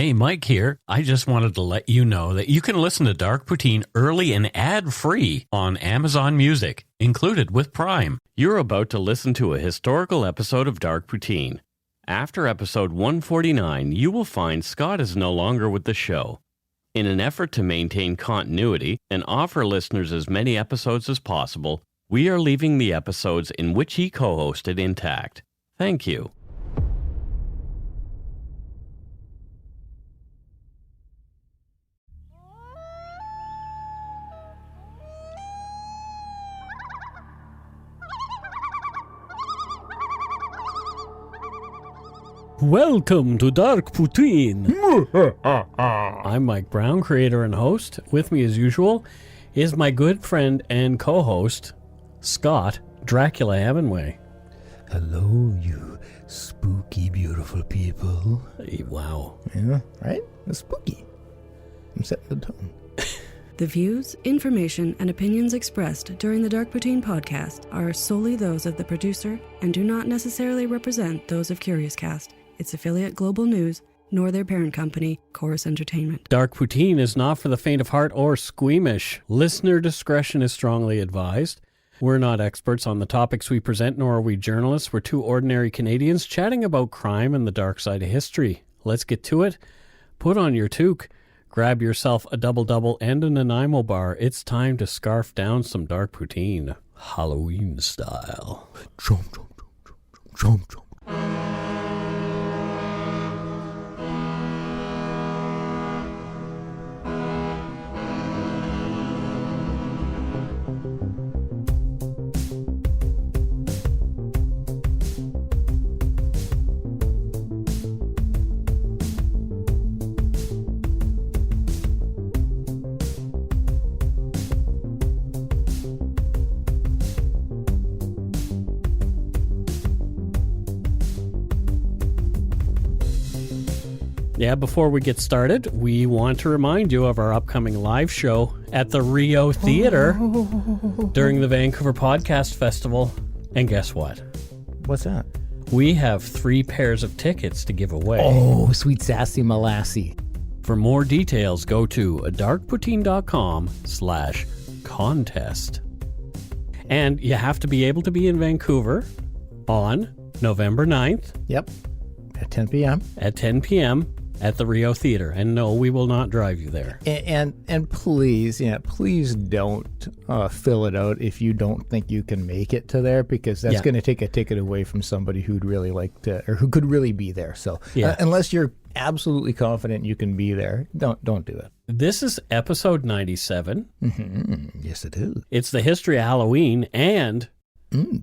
Hey, Mike here. I just wanted to let you know that you can listen to Dark Poutine early and ad-free on Amazon Music, included with Prime. You're about to listen to a historical episode of Dark Poutine. After episode 149, you will find Scott is no longer with the show. In an effort to maintain continuity and offer listeners as many episodes as possible, we are leaving the episodes in which he co-hosted intact. Thank you. Welcome to Dark Poutine. I'm Mike Brown, creator and host. With me, as usual, is my good friend and co-host, Scott Dracula Hemingway. Hello, you spooky, beautiful people. Wow. Yeah, right? It's spooky. I'm setting the tone. The views, information, and opinions expressed during the Dark Poutine podcast are solely those of the producer and do not necessarily represent those of Curious Cast, its affiliate Global News, nor their parent company, Chorus Entertainment. Dark Poutine is not for the faint of heart or squeamish. Listener discretion is strongly advised. We're not experts on the topics we present, nor are we journalists. We're two ordinary Canadians chatting about crime and the dark side of history. Let's get to it. Put on your toque. Grab yourself a double-double and a Nanaimo bar. It's time to scarf down some Dark Poutine, Halloween style. Chomp, chomp, chomp, chomp, chomp, chomp. Yeah, before we get started, we want to remind you of our upcoming live show at the Rio Theatre during the Vancouver Podcast Festival. And guess what? What's that? We have 3 pairs of tickets to give away. Oh, sweet sassy molassie. For more details, go to darkpoutine.com/contest. And you have to be able to be in Vancouver on November 9th. Yep. At 10 p.m. At 10 p.m. at the Rio Theatre. And no, we will not drive you there. And please, please don't fill it out if you don't think you can make it to there, because that's going to take a ticket away from somebody who'd really like to, or who could really be there. So unless you're absolutely confident you can be there, don't do it. This is episode 97. Mm-hmm. Yes, it is. It's the history of Halloween and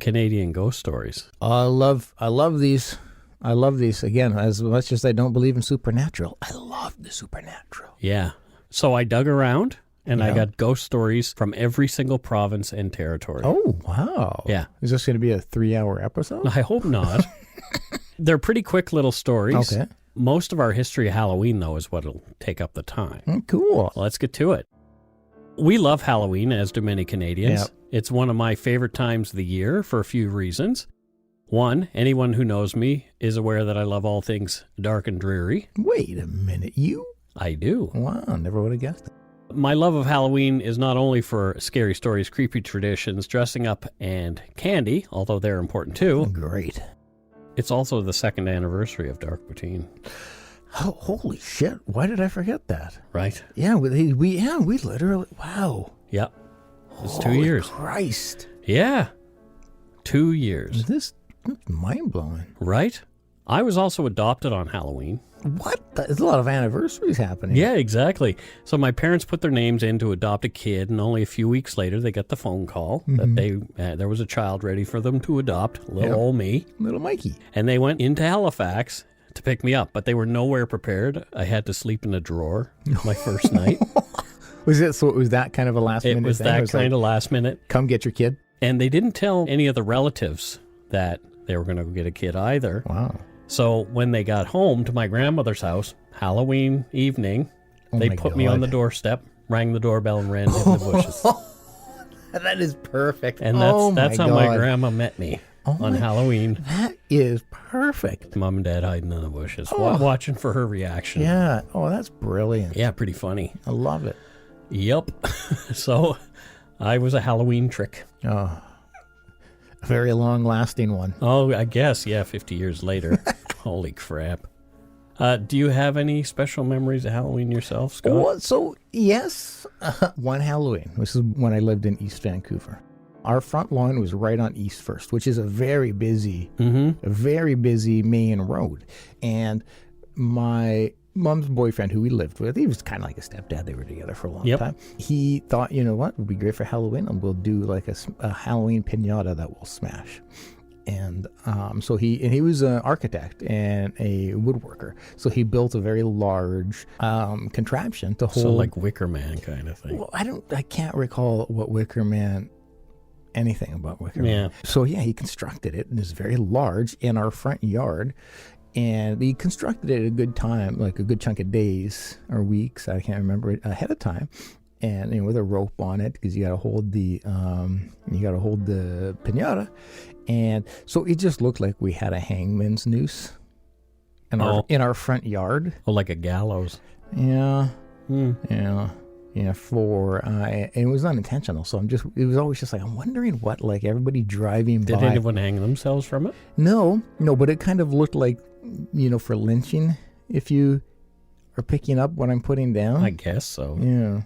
Canadian ghost stories. I love these. I love these. Again, as much as I don't believe in supernatural, I love the supernatural. Yeah. So I dug around, and I got ghost stories from every single province and territory. Oh, wow. Yeah. Is this going to be a 3-hour episode? I hope not. They're pretty quick little stories. Okay. Most of our history of Halloween, though, is what'll take up the time. Cool. Let's get to it. We love Halloween, as do many Canadians. Yep. It's one of my favorite times of the year for a few reasons. One, anyone who knows me is aware that I love all things dark and dreary. Wait a minute, you? I do. Wow, never would have guessed it. My love of Halloween is not only for scary stories, creepy traditions, dressing up, and candy, although they're important too. Great. It's also the 2nd anniversary of Dark Poutine. Oh, holy shit, why did I forget that? Right? Yeah, we literally, wow. Yep. It's 2 Holy years. Christ. Yeah. 2 years. That's mind-blowing. Right? I was also adopted on Halloween. What? There's a lot of anniversaries happening. Yeah, exactly. So my parents put their names in to adopt a kid, and only a few weeks later they got the phone call that there was a child ready for them to adopt, little old me. Little Mikey. And they went into Halifax to pick me up, but they were nowhere prepared. I had to sleep in a drawer my first night. Was that kind of a last minute thing? It was that kind of last minute. Come get your kid? And they didn't tell any of the relatives that they were going to go get a kid either. Wow. So when they got home to my grandmother's house, Halloween evening, they put me on the doorstep, rang the doorbell, and ran into the bushes. That is perfect. And that's how my grandma met me on Halloween. is perfect. Mom and Dad hiding in the bushes, watching for her reaction. Yeah. Oh, that's brilliant. Yeah, pretty funny. I love it. Yep. So I was a Halloween trick. Oh, a very long-lasting one. Oh, I guess, yeah, 50 years later. Holy crap. Do you have any special memories of Halloween yourself, Scott? Well, so, yes, one Halloween. This is when I lived in East Vancouver. Our front lawn was right on East First, which is a very busy main road. And my mom's boyfriend, who we lived with, he was kind of like a stepdad. They were together for a long time. He thought, you know what, it would be great for Halloween, and we'll do like a Halloween piñata that we'll smash. And so he was an architect and a woodworker. So he built a very large contraption to hold. So like Wicker Man kind of thing. Well, I can't recall anything about Wicker Man. So yeah, he constructed it, and it's very large in our front yard. And he constructed it at a good time, like a good chunk of days or weeks, I can't remember it, ahead of time. And with a rope on it, because you got to hold the piñata. And so it just looked like we had a hangman's noose in our front yard. Oh, like a gallows. Yeah. Yeah. Yeah, and it was unintentional. So it was always just like, I'm wondering what, like, everybody driving by. Did anyone hang themselves from it? No, but it kind of looked like, for lynching, if you are picking up what I'm putting down. I guess so. Yeah.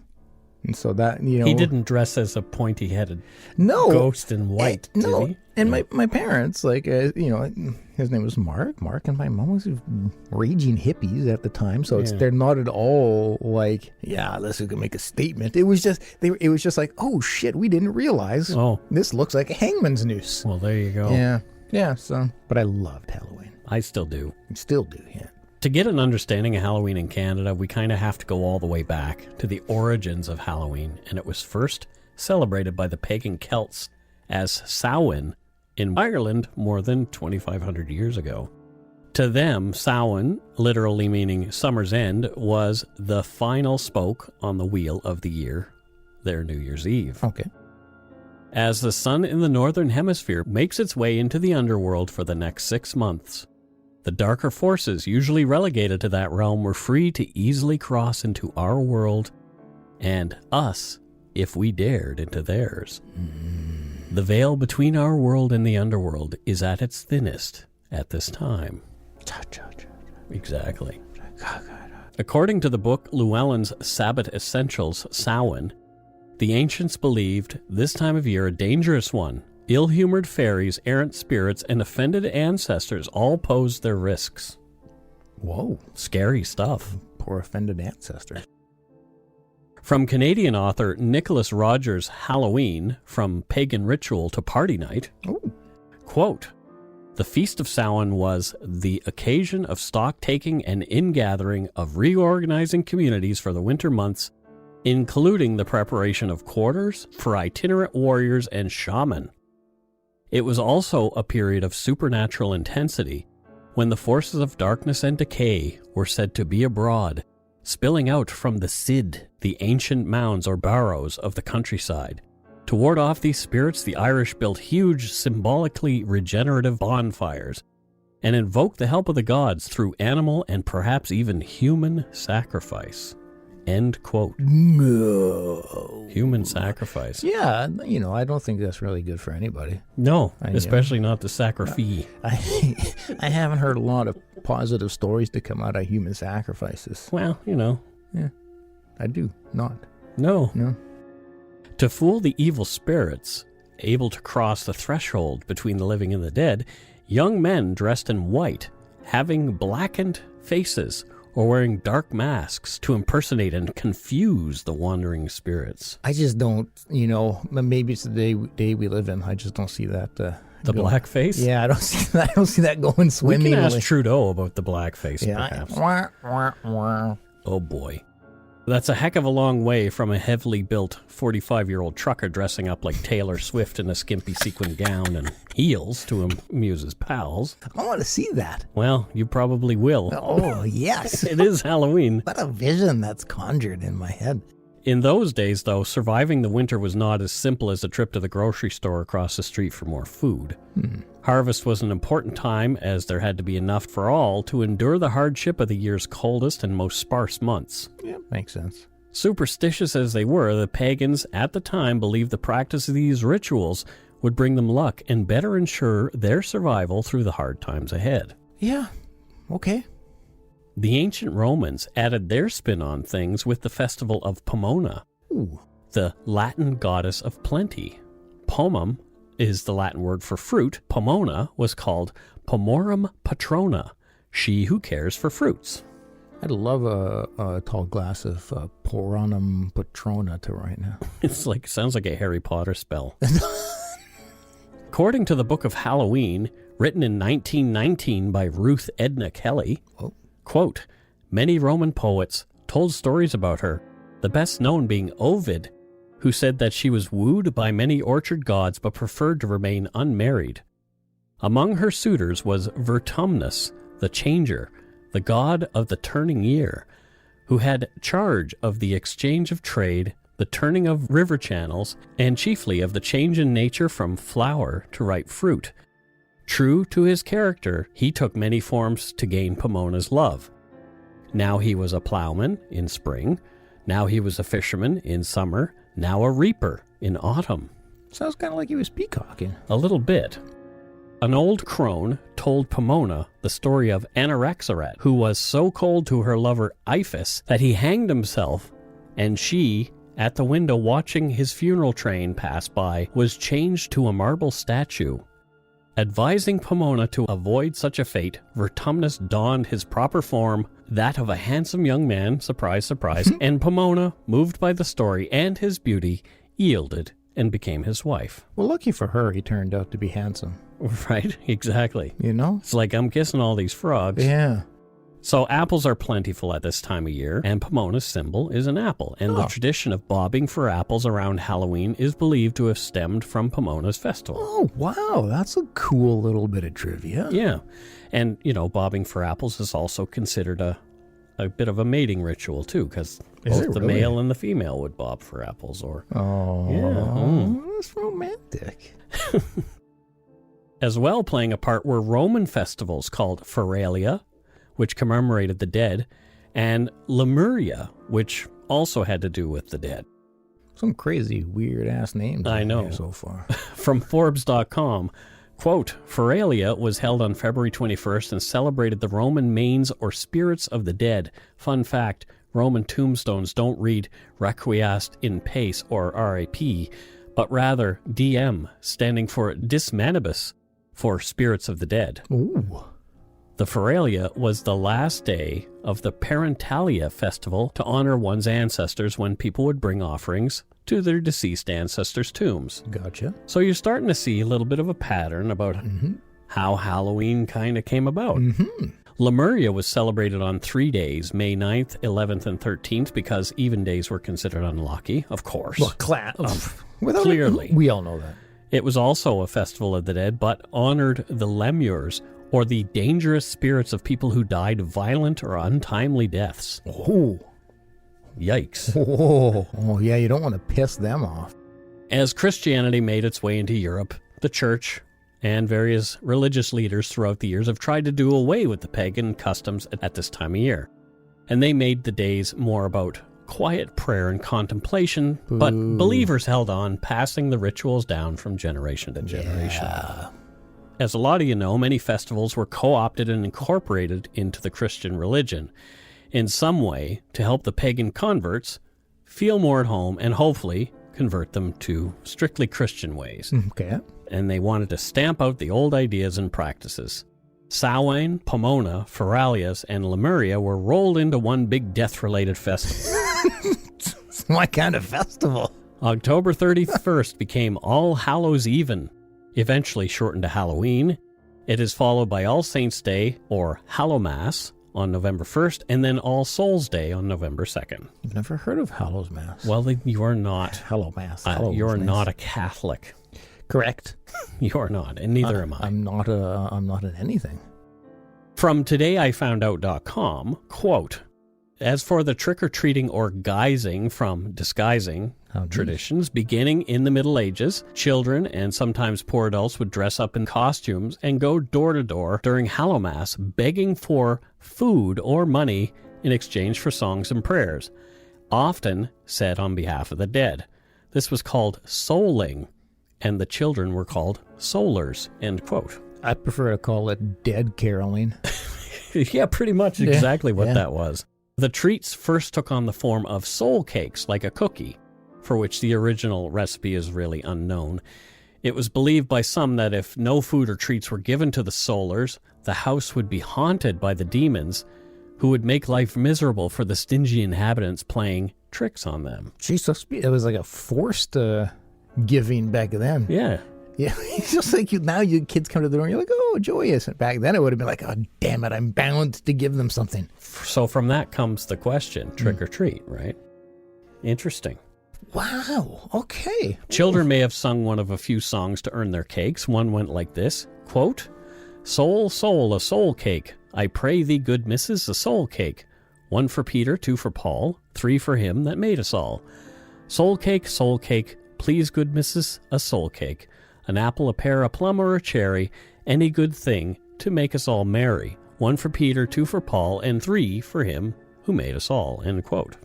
And so that, He didn't dress as a pointy-headed ghost in white, did he? And my parents, like, his name was Mark. Mark and my mom was raging hippies at the time. So they're not at all like, yeah, let's make a statement. It was just, like, oh, shit, we didn't realize. Oh. This looks like a hangman's noose. Well, there you go. Yeah. Yeah, so, but I loved Halloween. I still do. Still do, yeah. To get an understanding of Halloween in Canada, we kind of have to go all the way back to the origins of Halloween, and it was first celebrated by the pagan Celts as Samhain in Ireland more than 2,500 years ago. To them, Samhain, literally meaning summer's end, was the final spoke on the wheel of the year, their New Year's Eve. Okay. As the sun in the northern hemisphere makes its way into the underworld for the next 6 months, the darker forces usually relegated to that realm were free to easily cross into our world and us, if we dared, into theirs. The veil between our world and the underworld is at its thinnest at this time. Exactly. According to the book Llewellyn's Sabbath Essentials, Samhain, the ancients believed this time of year a dangerous one. Ill-humored fairies, errant spirits, and offended ancestors all posed their risks. Whoa. Scary stuff. Poor offended ancestor. From Canadian author Nicholas Rogers' Halloween, From Pagan Ritual to Party Night, quote, "The Feast of Samhain was the occasion of stock-taking and ingathering, of reorganizing communities for the winter months, including the preparation of quarters for itinerant warriors and shaman. It was also a period of supernatural intensity, when the forces of darkness and decay were said to be abroad, spilling out from the Sid, the ancient mounds or barrows of the countryside. To ward off these spirits, the Irish built huge, symbolically regenerative bonfires, and invoked the help of the gods through animal and perhaps even human sacrifice." End quote. No. Human sacrifice. Yeah, I don't think that's really good for anybody. No, especially not the sacrifice. I haven't heard a lot of positive stories to come out of human sacrifices. Well, Yeah, I do not. No. No. To fool the evil spirits, able to cross the threshold between the living and the dead, young men dressed in white, having blackened faces, or wearing dark masks to impersonate and confuse the wandering spirits. I just don't, maybe it's the day we live in. I just don't see that. The blackface? Yeah, I don't see that. I don't see that going swimmingly. We can ask Trudeau about the blackface, perhaps. Yeah. Oh boy. That's a heck of a long way from a heavily built 45-year-old trucker dressing up like Taylor Swift in a skimpy sequin gown and heels to amuse his pals. I want to see that. Well, you probably will. Oh, yes. It is Halloween. What a vision that's conjured in my head. In those days, though, surviving the winter was not as simple as a trip to the grocery store across the street for more food. Harvest was an important time, as there had to be enough for all to endure the hardship of the year's coldest and most sparse months. Yeah, makes sense. Superstitious as they were, the pagans at the time believed the practice of these rituals would bring them luck and better ensure their survival through the hard times ahead. Yeah, okay. The ancient Romans added their spin on things with the festival of Pomona, the Latin goddess of plenty. Pomum is the Latin word for fruit. Pomona was called Pomorum Patrona, she who cares for fruits. I'd love a tall glass of Poronum Patrona to right now. Sounds like a Harry Potter spell. According to the Book of Halloween, written in 1919 by Ruth Edna Kelly, quote, many Roman poets told stories about her, the best known being Ovid, who said that she was wooed by many orchard gods but preferred to remain unmarried. Among her suitors was Vertumnus, the changer, the god of the turning year, who had charge of the exchange of trade, the turning of river channels, and chiefly of the change in nature from flower to ripe fruit. True to his character, he took many forms to gain Pomona's love. Now he was a plowman in spring, now he was a fisherman in summer, now a reaper in autumn. Sounds kind of like he was peacocking. A little bit. An old crone told Pomona the story of Anaxaret, who was so cold to her lover Iphis that he hanged himself, and she, at the window watching his funeral train pass by, was changed to a marble statue. Advising Pomona to avoid such a fate, Vertumnus donned his proper form, that of a handsome young man, surprise, surprise, and Pomona, moved by the story and his beauty, yielded and became his wife. Well, lucky for her, he turned out to be handsome. Right, exactly. You know? It's like, I'm kissing all these frogs. Yeah. So apples are plentiful at this time of year, and Pomona's symbol is an apple. And the tradition of bobbing for apples around Halloween is believed to have stemmed from Pomona's festival. Oh, wow. That's a cool little bit of trivia. Yeah. And, bobbing for apples is also considered a bit of a mating ritual, too, because both the male and the female would bob for apples. That's romantic. As well, playing a part were Roman festivals called Feralia, which commemorated the dead, and Lemuria, which also had to do with the dead. Some crazy, weird-ass names I know. So far. From Forbes.com, quote, Feralia was held on February 21st and celebrated the Roman manes or spirits of the dead. Fun fact, Roman tombstones don't read Requiescat in Pace or RAP, but rather DM, standing for Dismanibus, for spirits of the dead. Ooh. The Feralia was the last day of the Parentalia festival to honor one's ancestors when people would bring offerings to their deceased ancestors' tombs. Gotcha. So you're starting to see a little bit of a pattern about how Halloween kind of came about. Lemuria was celebrated on 3 days, May 9th, 11th, and 13th, because even days were considered unlucky, of course. Well, clearly. We all know that. It was also a festival of the dead, but honored the lemures, or the dangerous spirits of people who died violent or untimely deaths. Oh. Yikes. Oh, yeah, you don't want to piss them off. As Christianity made its way into Europe, the church and various religious leaders throughout the years have tried to do away with the pagan customs at this time of year. And they made the days more about quiet prayer and contemplation, but believers held on, passing the rituals down from generation to generation. Yeah. As a lot of you know, many festivals were co-opted and incorporated into the Christian religion in some way to help the pagan converts feel more at home and hopefully convert them to strictly Christian ways. Okay. And they wanted to stamp out the old ideas and practices. Samhain, Pomona, Feralias, and Lemuria were rolled into one big death-related festival. What kind of festival? October 31st became All Hallows Even, eventually shortened to Halloween. It is followed by All Saints' Day, or Hallowmass, on November 1st, and then All Souls' Day on November 2nd. I've never heard of Hallows Mass. Well, then you are not. Hallowmass. You're not a Catholic. Correct. You're not, and neither am I. I'm not an anything. From todayifoundout.com, quote, As for the trick-or-treating or guising from disguising traditions, beginning in the Middle Ages, children and sometimes poor adults would dress up in costumes and go door to door during Hallowmass begging for food or money in exchange for songs and prayers, often said on behalf of the dead. This was called souling, and the children were called soulers, end quote. I prefer to call it dead caroling. Yeah, pretty much exactly what that was. The treats first took on the form of soul cakes, like a cookie, for which the original recipe is really unknown. It was believed by some that if no food or treats were given to the soulers, the house would be haunted by the demons, who would make life miserable for the stingy inhabitants playing tricks on them. Jesus, it was like a forced giving back then. Yeah. Yeah, it's just like now you kids come to the door and you're like, oh, joyous. And back then it would have been like, oh, damn it, I'm bound to give them something. So from that comes the question, trick or treat, right? Interesting. Wow, okay. Children may have sung one of a few songs to earn their cakes. One went like this, quote, "Soul, soul, a soul cake. I pray thee, good missus, a soul cake. 1 for Peter, 2 for Paul, 3 for him that made us all. Soul cake, please, good missus, a soul cake. An apple, a pear, a plum, or a cherry, any good thing to make us all merry. 1 for Peter, 2 for Paul, and 3 for him who made us all," end quote.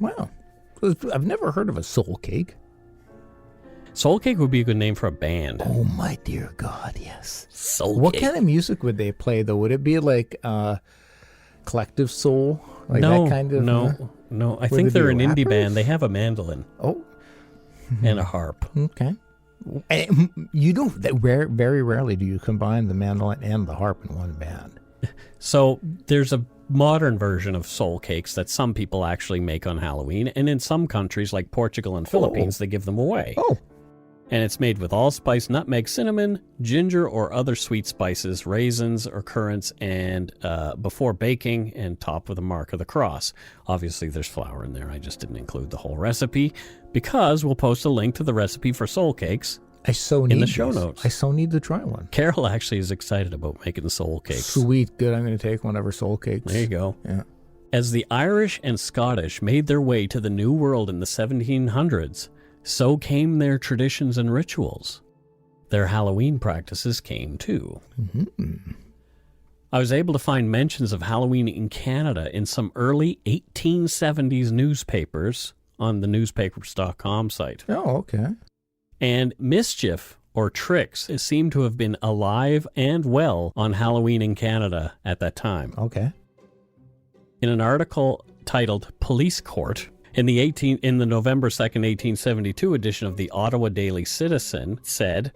Wow. I've never heard of a soul cake. Soul Cake would be a good name for a band. Oh, my dear God, yes. Soul What Cake. kind of music would they play, though? Would it be like Collective Soul? Like no, that kind of? no. I Would think it they're be an indie rappers? band. They have a mandolin Oh, and a harp. okay. And you don't, very rarely do you combine the mandolin and the harp in one band. So there's a modern version of soul cakes that some people actually make on Halloween, and in some countries like Portugal and Philippines, they give them away. Oh. And it's made with allspice, nutmeg, cinnamon, ginger, or other sweet spices, raisins or currants, and before baking and topped with a mark of the cross. Obviously, there's flour in there. I just didn't include the whole recipe because we'll post a link to the recipe for soul cakes in the show notes. I so need to try one. Carol actually is excited about making soul cakes. Sweet, good. I'm going to take one of her soul cakes. There you go. Yeah. As the Irish and Scottish made their way to the New World in the 1700s, so came their traditions and rituals. Their Halloween practices came too. Mm-hmm. I was able to find mentions of Halloween in Canada in some early 1870s newspapers on the newspapers.com site. Oh, okay. And mischief or tricks seem to have been alive and well on Halloween in Canada at that time. Okay. In an article titled Police Court, in the November 2nd, 1872 edition of the Ottawa Daily Citizen, said,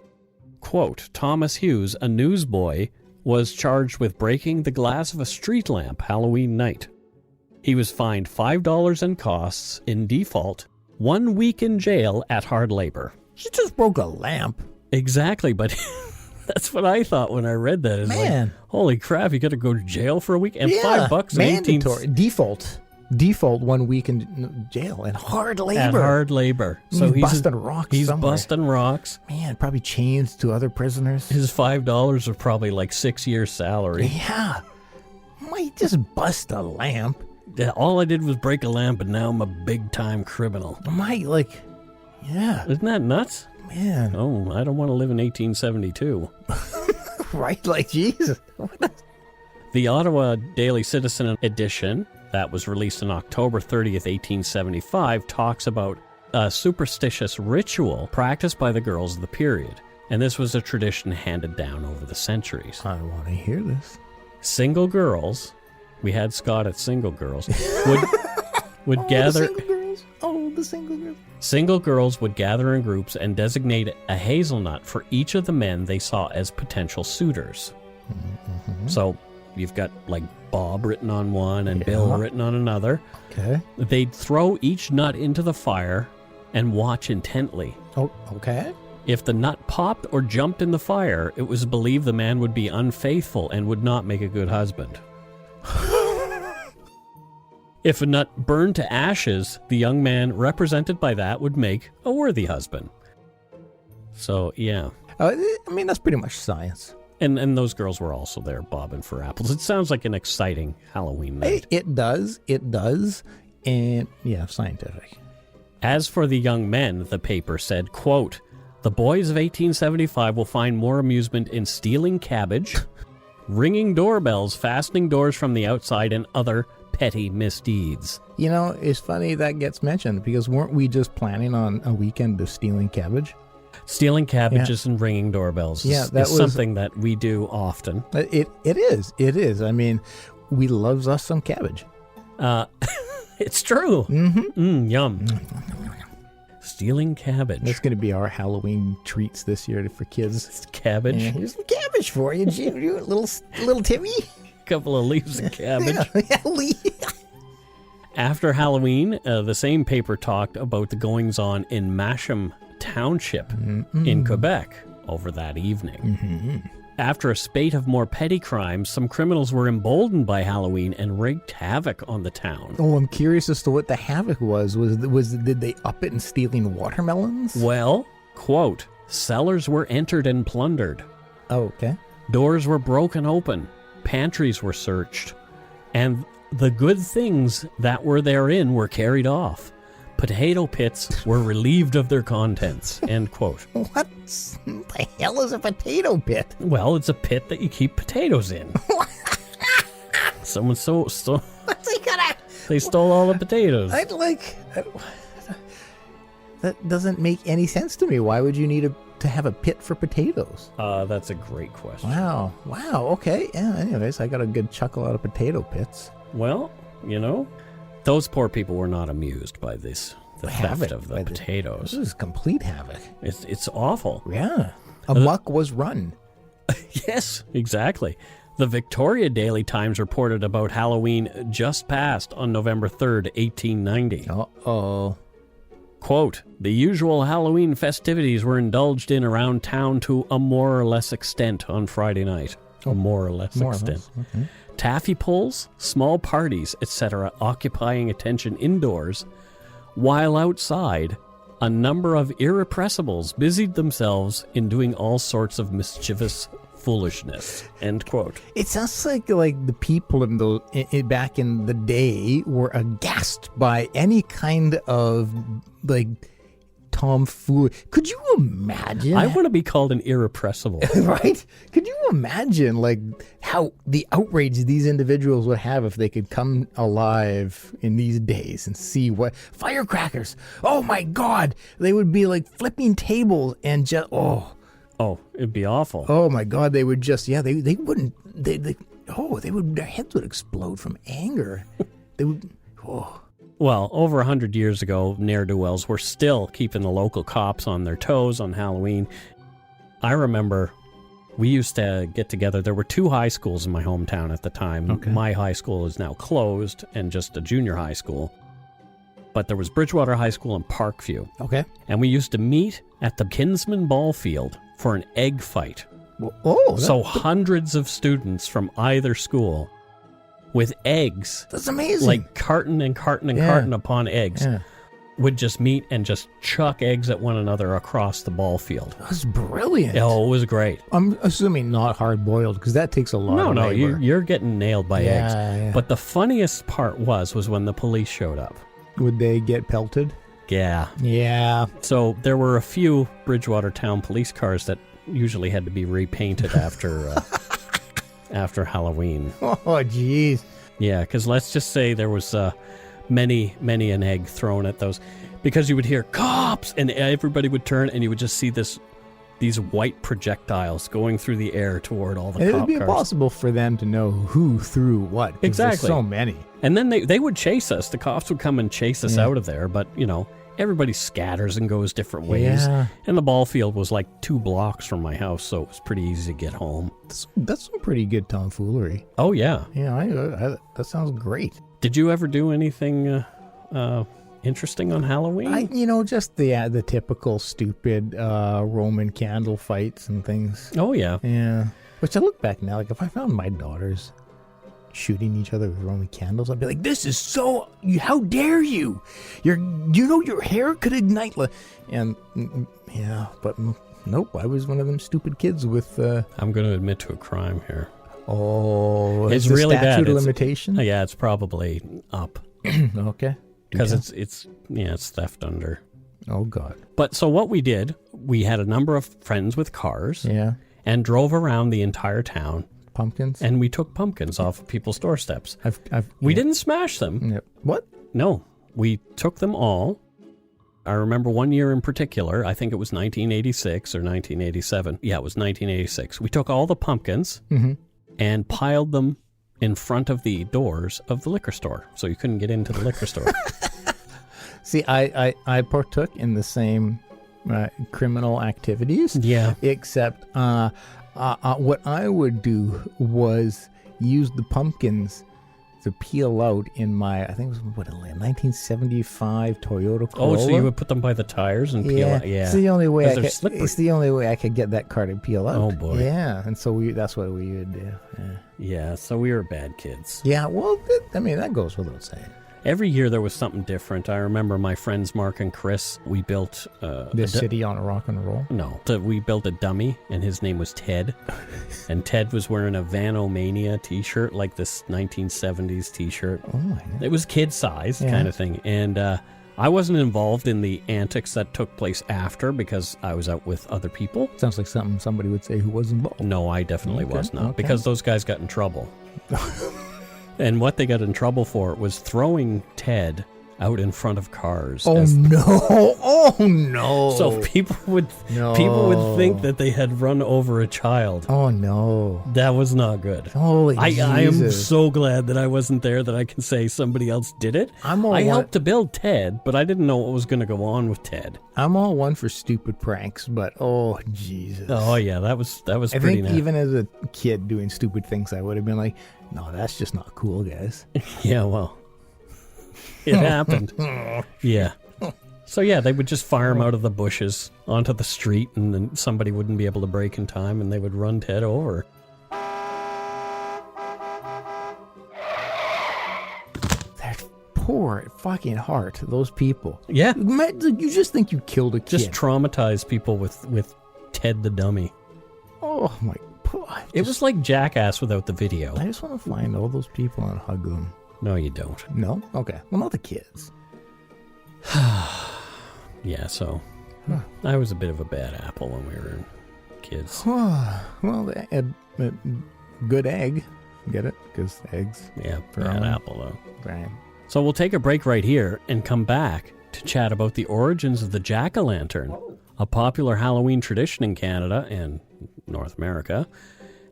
quote, "Thomas Hughes, a newsboy, was charged with breaking the glass of a street lamp Halloween night. He was fined $5 and costs in default, 1 week in jail at hard labor." She just broke a lamp. Exactly, but that's what I thought when I read that. It's Man. like, holy crap, you got to go to jail for a week? And Yeah, $5 in mandatory. Default 1 week in jail and hard labor. At hard labor. So he's busting rocks He's somewhere. busting rocks. Man, probably chains to other prisoners. His $5 was probably like 6 years' salary. Yeah. Might just bust a lamp. All I did was break a lamp, and now I'm a big-time criminal. Yeah. Isn't that nuts? Man. Oh, I don't want to live in 1872. Right? Like, Jesus. The Ottawa Daily Citizen edition, that was released on October 30th, 1875, talks about a superstitious ritual practiced by the girls of the period. And this was a tradition handed down over the centuries. I want to hear this. Single girls, we had Scott at Single Girls, would gather... The single girls. Oh, the single girls. Single girls would gather in groups and designate a hazelnut for each of the men they saw as potential suitors. Mm-hmm. So you've got like Bob written on one and Bill written on another. Okay. They'd throw each nut into the fire and watch intently. Oh, okay. If the nut popped or jumped in the fire, it was believed the man would be unfaithful and would not make a good husband. If a nut burned to ashes, the young man represented by that would make a worthy husband. So, yeah. I mean, that's pretty much science. And those girls were also there bobbing for apples. It sounds like an exciting Halloween night. It does. And, yeah, scientific. As for the young men, the paper said, quote, "The boys of 1875 will find more amusement in stealing cabbage, ringing doorbells, fastening doors from the outside, and other petty misdeeds." You know, it's funny that gets mentioned because weren't we just planning on a weekend of stealing cabbage? Stealing cabbages and ringing doorbells is something that we do often. It is. I mean, we loves us some cabbage. It's true. Mm-hmm. Yum. Stealing cabbage. That's going to be our Halloween treats this year for kids. It's cabbage. Yeah, here's some cabbage for you, little Timmy. Couple of leaves of cabbage. Yeah. After Halloween, the same paper talked about the goings-on in Masham Township in Quebec over that evening. After a spate of more petty crimes, some criminals were emboldened by Halloween and wreaked havoc on the town. Oh, I'm curious as to what the havoc was. Did they up it in stealing watermelons? Well, quote, "Cellars were entered and plundered. Oh, okay. Doors were broken open. Pantries were searched. And the good things that were therein were carried off. Potato pits were relieved of their contents," end quote. What the hell is a potato pit? Well, it's a pit that you keep potatoes in. Someone they stole all the potatoes. That doesn't make any sense to me. Why would you need to have a pit for potatoes? That's a great question. Wow. Okay. Yeah. Anyways, I got a good chuckle out of potato pits. Well, you know, those poor people were not amused by the theft of the potatoes. This is complete havoc. It's awful. Yeah. Amok was run. Yes, exactly. The Victoria Daily Times reported about Halloween just passed on November 3rd, 1890. Uh-oh. Quote, "The usual Halloween festivities were indulged in around town to a more or less extent on Friday night." A more or less extent. Okay. Taffy pulls, small parties, etc., occupying attention indoors, while outside, a number of irrepressibles busied themselves in doing all sorts of mischievous foolishness. End quote. It sounds like the people back in the day were aghast by any kind of tomfoolery. Could you imagine? I want to be called an irrepressible. Right? Could you imagine how the outrage these individuals would have if they could come alive in these days and see what firecrackers? Oh my God! They would be flipping tables and just Oh, it'd be awful. Oh my God! They would just they wouldn't their heads would explode from anger. They would Well, over 100 years ago, ne'er-do-wells were still keeping the local cops on their toes on Halloween. I remember we used to get together. There were two high schools in my hometown at the time. Okay. My high school is now closed and just a junior high school. But there was Bridgewater High School and Parkview. Okay. And we used to meet at the Kinsman Ball Field for an egg fight. So hundreds of students from either school with eggs. That's amazing. Carton upon eggs would just meet and just chuck eggs at one another across the ball field. That's brilliant. Oh, it was great. I'm assuming not hard-boiled because that takes a lot of labor. No, you're getting nailed by eggs. Yeah. But the funniest part was when the police showed up. Would they get pelted? Yeah. Yeah. So there were a few Bridgewater Town police cars that usually had to be repainted after Halloween. Oh, jeez. Yeah, because let's just say there was many an egg thrown at those, because you would hear cops and everybody would turn and you would just see these white projectiles going through the air toward all the cop cars. It would be impossible for them to know who threw what. Exactly. There's so many. And then they would chase us. The cops would come and chase us out of there, but everybody scatters and goes different ways. Yeah. And the ball field was 2 blocks from my house, so it was pretty easy to get home. That's some pretty good tomfoolery. Oh, yeah. Yeah, that sounds great. Did you ever do anything interesting on Halloween? Just the typical stupid Roman candle fights and things. Oh, yeah. Yeah. Which I look back now, if I found my daughters shooting each other with Roman candles, I'd be like, this is so, how dare you? Your hair could ignite. And Nope, I was one of them stupid kids with... I'm going to admit to a crime here. Oh, it's the really bad. Statute of limitation? Yeah, it's probably up. Okay. Because it's theft under. Oh, God. But so what we did, we had a number of friends with cars. Yeah. And drove around the entire town. Pumpkins? And we took pumpkins off of people's doorsteps. We didn't smash them. Yeah. What? No. We took them all. I remember one year in particular, I think it was 1986 or 1987. Yeah, it was 1986. We took all the pumpkins and piled them in front of the doors of the liquor store, so you couldn't get into the liquor store. See, I partook in the same criminal activities. Yeah. Except what I would do was use the pumpkins to peel out in my, I think it was, 1975 Toyota Corolla. Oh, so you would put them by the tires and peel out? Yeah. It's the only way it's the only way I could get that car to peel out. Oh, boy. Yeah, and so that's what we would do. Yeah, so we were bad kids. Yeah, well, that goes without saying. Every year there was something different. I remember my friends Mark and Chris, we built... This city on a rock and roll? No. We built a dummy, and his name was Ted. And Ted was wearing a Vanomania t-shirt, like this 1970s t-shirt. Oh, my God. It was kid-sized kind of thing. And I wasn't involved in the antics that took place after because I was out with other people. Sounds like something somebody would say who was involved. No, I definitely was not, because those guys got in trouble. And what they got in trouble for was throwing Ted out in front of cars. Oh, no. Oh, no. So people would think that they had run over a child. Oh, no. That was not good. Holy Jesus. I am so glad that I wasn't there, that I can say somebody else did it. I helped to build Ted, but I didn't know what was going to go on with Ted. I'm all one for stupid pranks, but oh, Jesus. Oh, yeah, that was pretty nice. I think even as a kid doing stupid things, I would have been like, no, that's just not cool, guys. Yeah, well, it happened. Yeah. So, yeah, they would just fire him out of the bushes onto the street, and then somebody wouldn't be able to brake in time, and they would run Ted over. That poor fucking heart, those people. Yeah. You just think you killed a kid. Just traumatize people with Ted the dummy. Oh, my... It was like Jackass without the video. I just want to find all those people and hug them. No, you don't. No? Okay. Well, not the kids. Yeah, so I was a bit of a bad apple when we were kids. Well, good egg. Get it? Because eggs. Yeah, bad apple, though. Right. So we'll take a break right here and come back to chat about the origins of the jack-o'-lantern, a popular Halloween tradition in Canada and North America,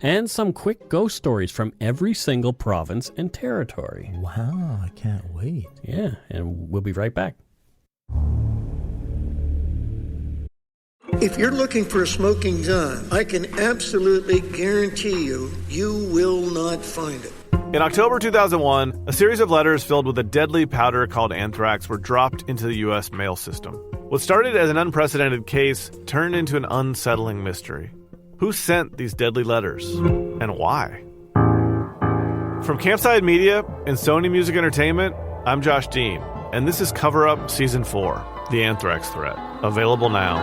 and some quick ghost stories from every single province and territory. Wow, I can't wait. Yeah, and we'll be right back. If you're looking for a smoking gun, I can absolutely guarantee you will not find it. In October 2001, a series of letters filled with a deadly powder called anthrax were dropped into the U.S. mail system. What started as an unprecedented case turned into an unsettling mystery. Who sent these deadly letters, and why? From Campside Media and Sony Music Entertainment, I'm Josh Dean, and this is Cover Up Season 4, The Anthrax Threat, available now.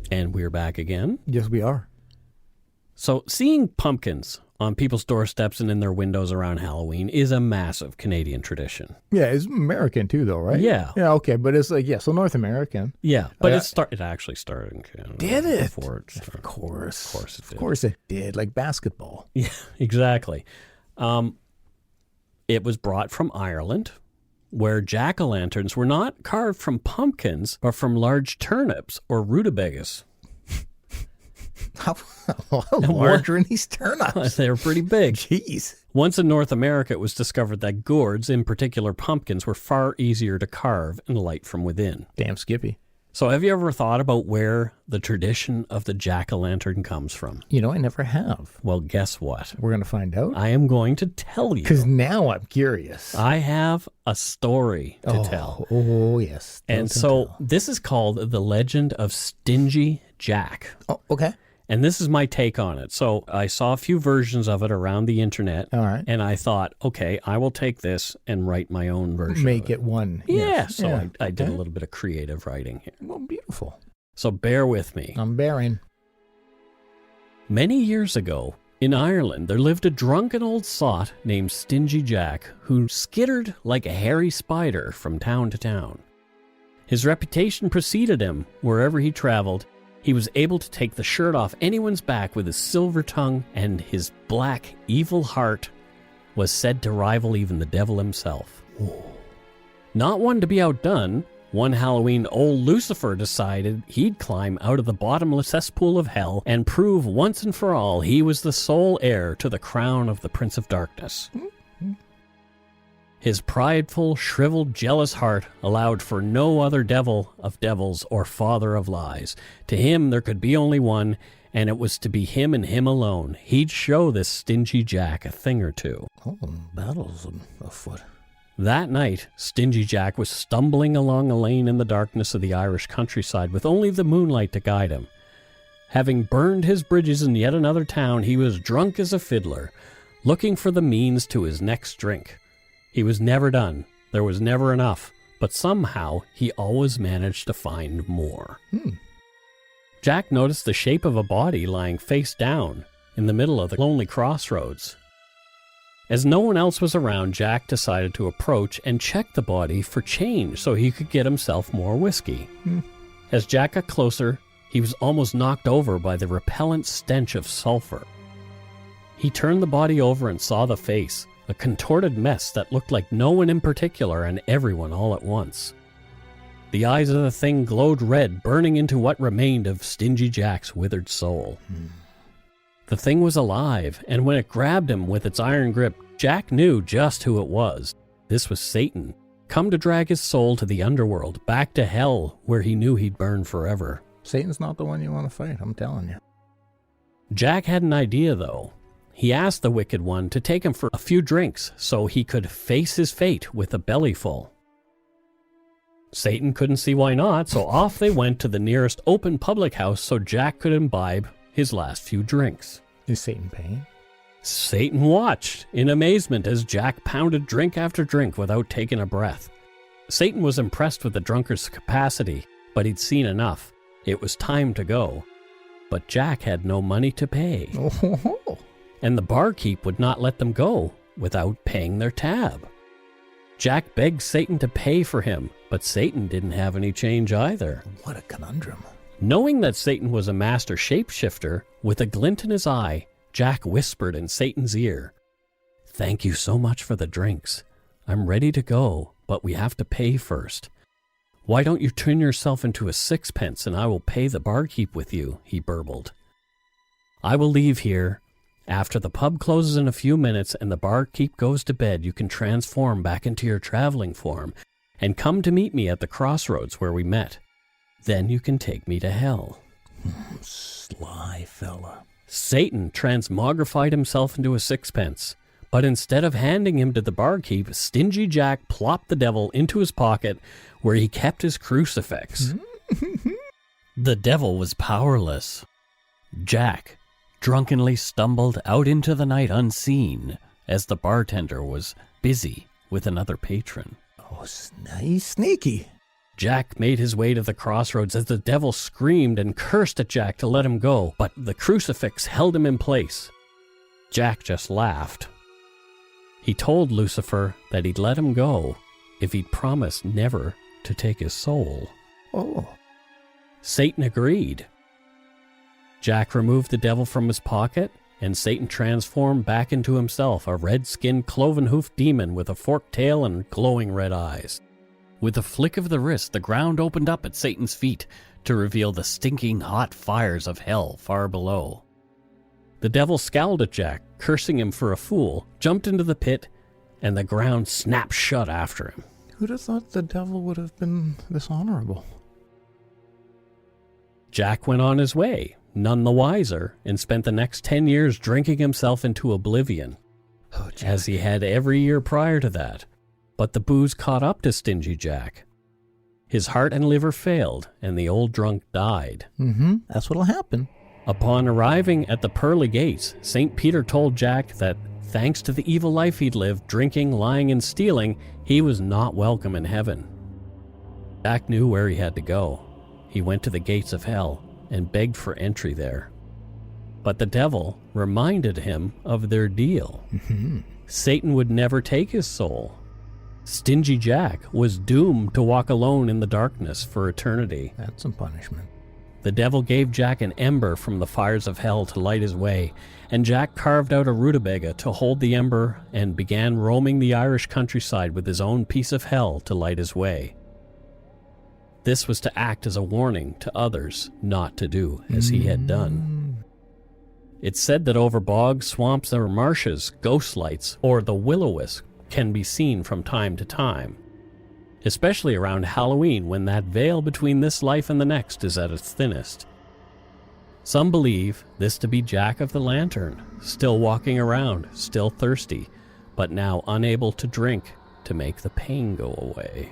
And we're back again. Yes, we are. So seeing pumpkins on people's doorsteps and in their windows around Halloween is a massive Canadian tradition. Yeah, it's American too, though, right? Yeah. Yeah, okay, but it's like, so North American. Yeah, but it actually started in Canada. Did it? Before it started. Of course. Of course it did. Of course it did, like basketball. Yeah, exactly. It was brought from Ireland, where jack-o'-lanterns were not carved from pumpkins, but from large turnips or rutabagas. How large are these turnips? They're pretty big. Jeez. Once in North America, it was discovered that gourds, in particular pumpkins, were far easier to carve and light from within. Damn Skippy. So have you ever thought about where the tradition of the jack-o'-lantern comes from? You know, I never have. Well, guess what? We're going to find out? I am going to tell you. Because now I'm curious. I have a story to tell. Oh, yes. And so this is called The Legend of Stingy Jack. Oh, okay. And this is my take on it. So I saw a few versions of it around the internet. All right. And I thought, okay, I will take this and write my own version. Make it one. Yeah. Yes. So Yeah. I did a little bit of creative writing here. Well, beautiful. So bear with me. I'm bearing. Many years ago, in Ireland, there lived a drunken old sot named Stingy Jack who skittered like a hairy spider from town to town. His reputation preceded him wherever he traveled. He was able to take the shirt off anyone's back with his silver tongue, and his black, evil heart was said to rival even the devil himself. Ooh. Not one to be outdone, one Halloween old Lucifer decided he'd climb out of the bottomless cesspool of hell and prove once and for all he was the sole heir to the crown of the Prince of Darkness. His prideful, shriveled, jealous heart allowed for no other devil of devils or father of lies. To him there could be only one, and it was to be him and him alone. He'd show this Stingy Jack a thing or two. Oh, battles afoot. That night, Stingy Jack was stumbling along a lane in the darkness of the Irish countryside with only the moonlight to guide him. Having burned his bridges in yet another town, he was drunk as a fiddler, looking for the means to his next drink. He was never done. There was never enough. But somehow, he always managed to find more. Jack noticed the shape of a body lying face down in the middle of the lonely crossroads. As no one else was around, Jack decided to approach and check the body for change so he could get himself more whiskey. As Jack got closer, he was almost knocked over by the repellent stench of sulfur. He turned the body over and saw the face, a contorted mess that looked like no one in particular and everyone all at once. The eyes of the thing glowed red, burning into what remained of Stingy Jack's withered soul. The thing was alive, and when it grabbed him with its iron grip, Jack knew just who it was. This was Satan, come to drag his soul to the underworld, back to hell, where he knew he'd burn forever. Satan's not the one you want to fight, I'm telling you. Jack had an idea, though. He asked the Wicked One to take him for a few drinks so he could face his fate with a belly full. Satan couldn't see why not, so off they went to the nearest open public house so Jack could imbibe his last few drinks. Is Satan paying? Satan watched in amazement as Jack pounded drink after drink without taking a breath. Satan was impressed with the drunkard's capacity, but he'd seen enough. It was time to go. But Jack had no money to pay. And the barkeep would not let them go without paying their tab. Jack begged Satan to pay for him, but Satan didn't have any change either. What a conundrum. Knowing that Satan was a master shapeshifter, with a glint in his eye, Jack whispered in Satan's ear, "Thank you so much for the drinks. I'm ready to go, but we have to pay first. Why don't you turn yourself into a sixpence and I will pay the barkeep with you," he burbled. "I will leave here. After the pub closes in a few minutes and the barkeep goes to bed, you can transform back into your traveling form and come to meet me at the crossroads where we met. Then you can take me to hell." Sly fella. Satan transmogrified himself into a sixpence, but instead of handing him to the barkeep, Stingy Jack plopped the devil into his pocket where he kept his crucifix. The devil was powerless. Jack drunkenly stumbled out into the night unseen as the bartender was busy with another patron. Oh, he's sneaky. Jack made his way to the crossroads as the devil screamed and cursed at Jack to let him go, but the crucifix held him in place. Jack just laughed. He told Lucifer that he'd let him go if he'd promised never to take his soul. Oh. Satan agreed. Jack removed the devil from his pocket, and Satan transformed back into himself, a red-skinned, cloven-hoofed demon with a forked tail and glowing red eyes. With a flick of the wrist, the ground opened up at Satan's feet to reveal the stinking hot fires of hell far below. The devil scowled at Jack, cursing him for a fool, jumped into the pit, and the ground snapped shut after him. Who'd have thought the devil would have been this honorable? Jack went on his way, none the wiser, and spent the next 10 years drinking himself into oblivion, as he had every year prior to that. But the booze caught up to Stingy Jack. His heart and liver failed, and the old drunk died. That's what'll happen. Upon arriving at the pearly gates, St. Peter told Jack that thanks to the evil life he'd lived, drinking, lying, and stealing, he was not welcome in heaven. Jack knew where he had to go. He went to the gates of hell and begged for entry there. But the devil reminded him of their deal. Satan would never take his soul. Stingy Jack was doomed to walk alone in the darkness for eternity. That's some punishment. The devil gave Jack an ember from the fires of hell to light his way, and Jack carved out a rutabaga to hold the ember and began roaming the Irish countryside with his own piece of hell to light his way. This was to act as a warning to others not to do as he had done. It's said that over bogs, swamps, or marshes, ghost lights, or the will-o'-wisp, can be seen from time to time, especially around Halloween when that veil between this life and the next is at its thinnest. Some believe this to be Jack of the Lantern, still walking around, still thirsty, but now unable to drink to make the pain go away.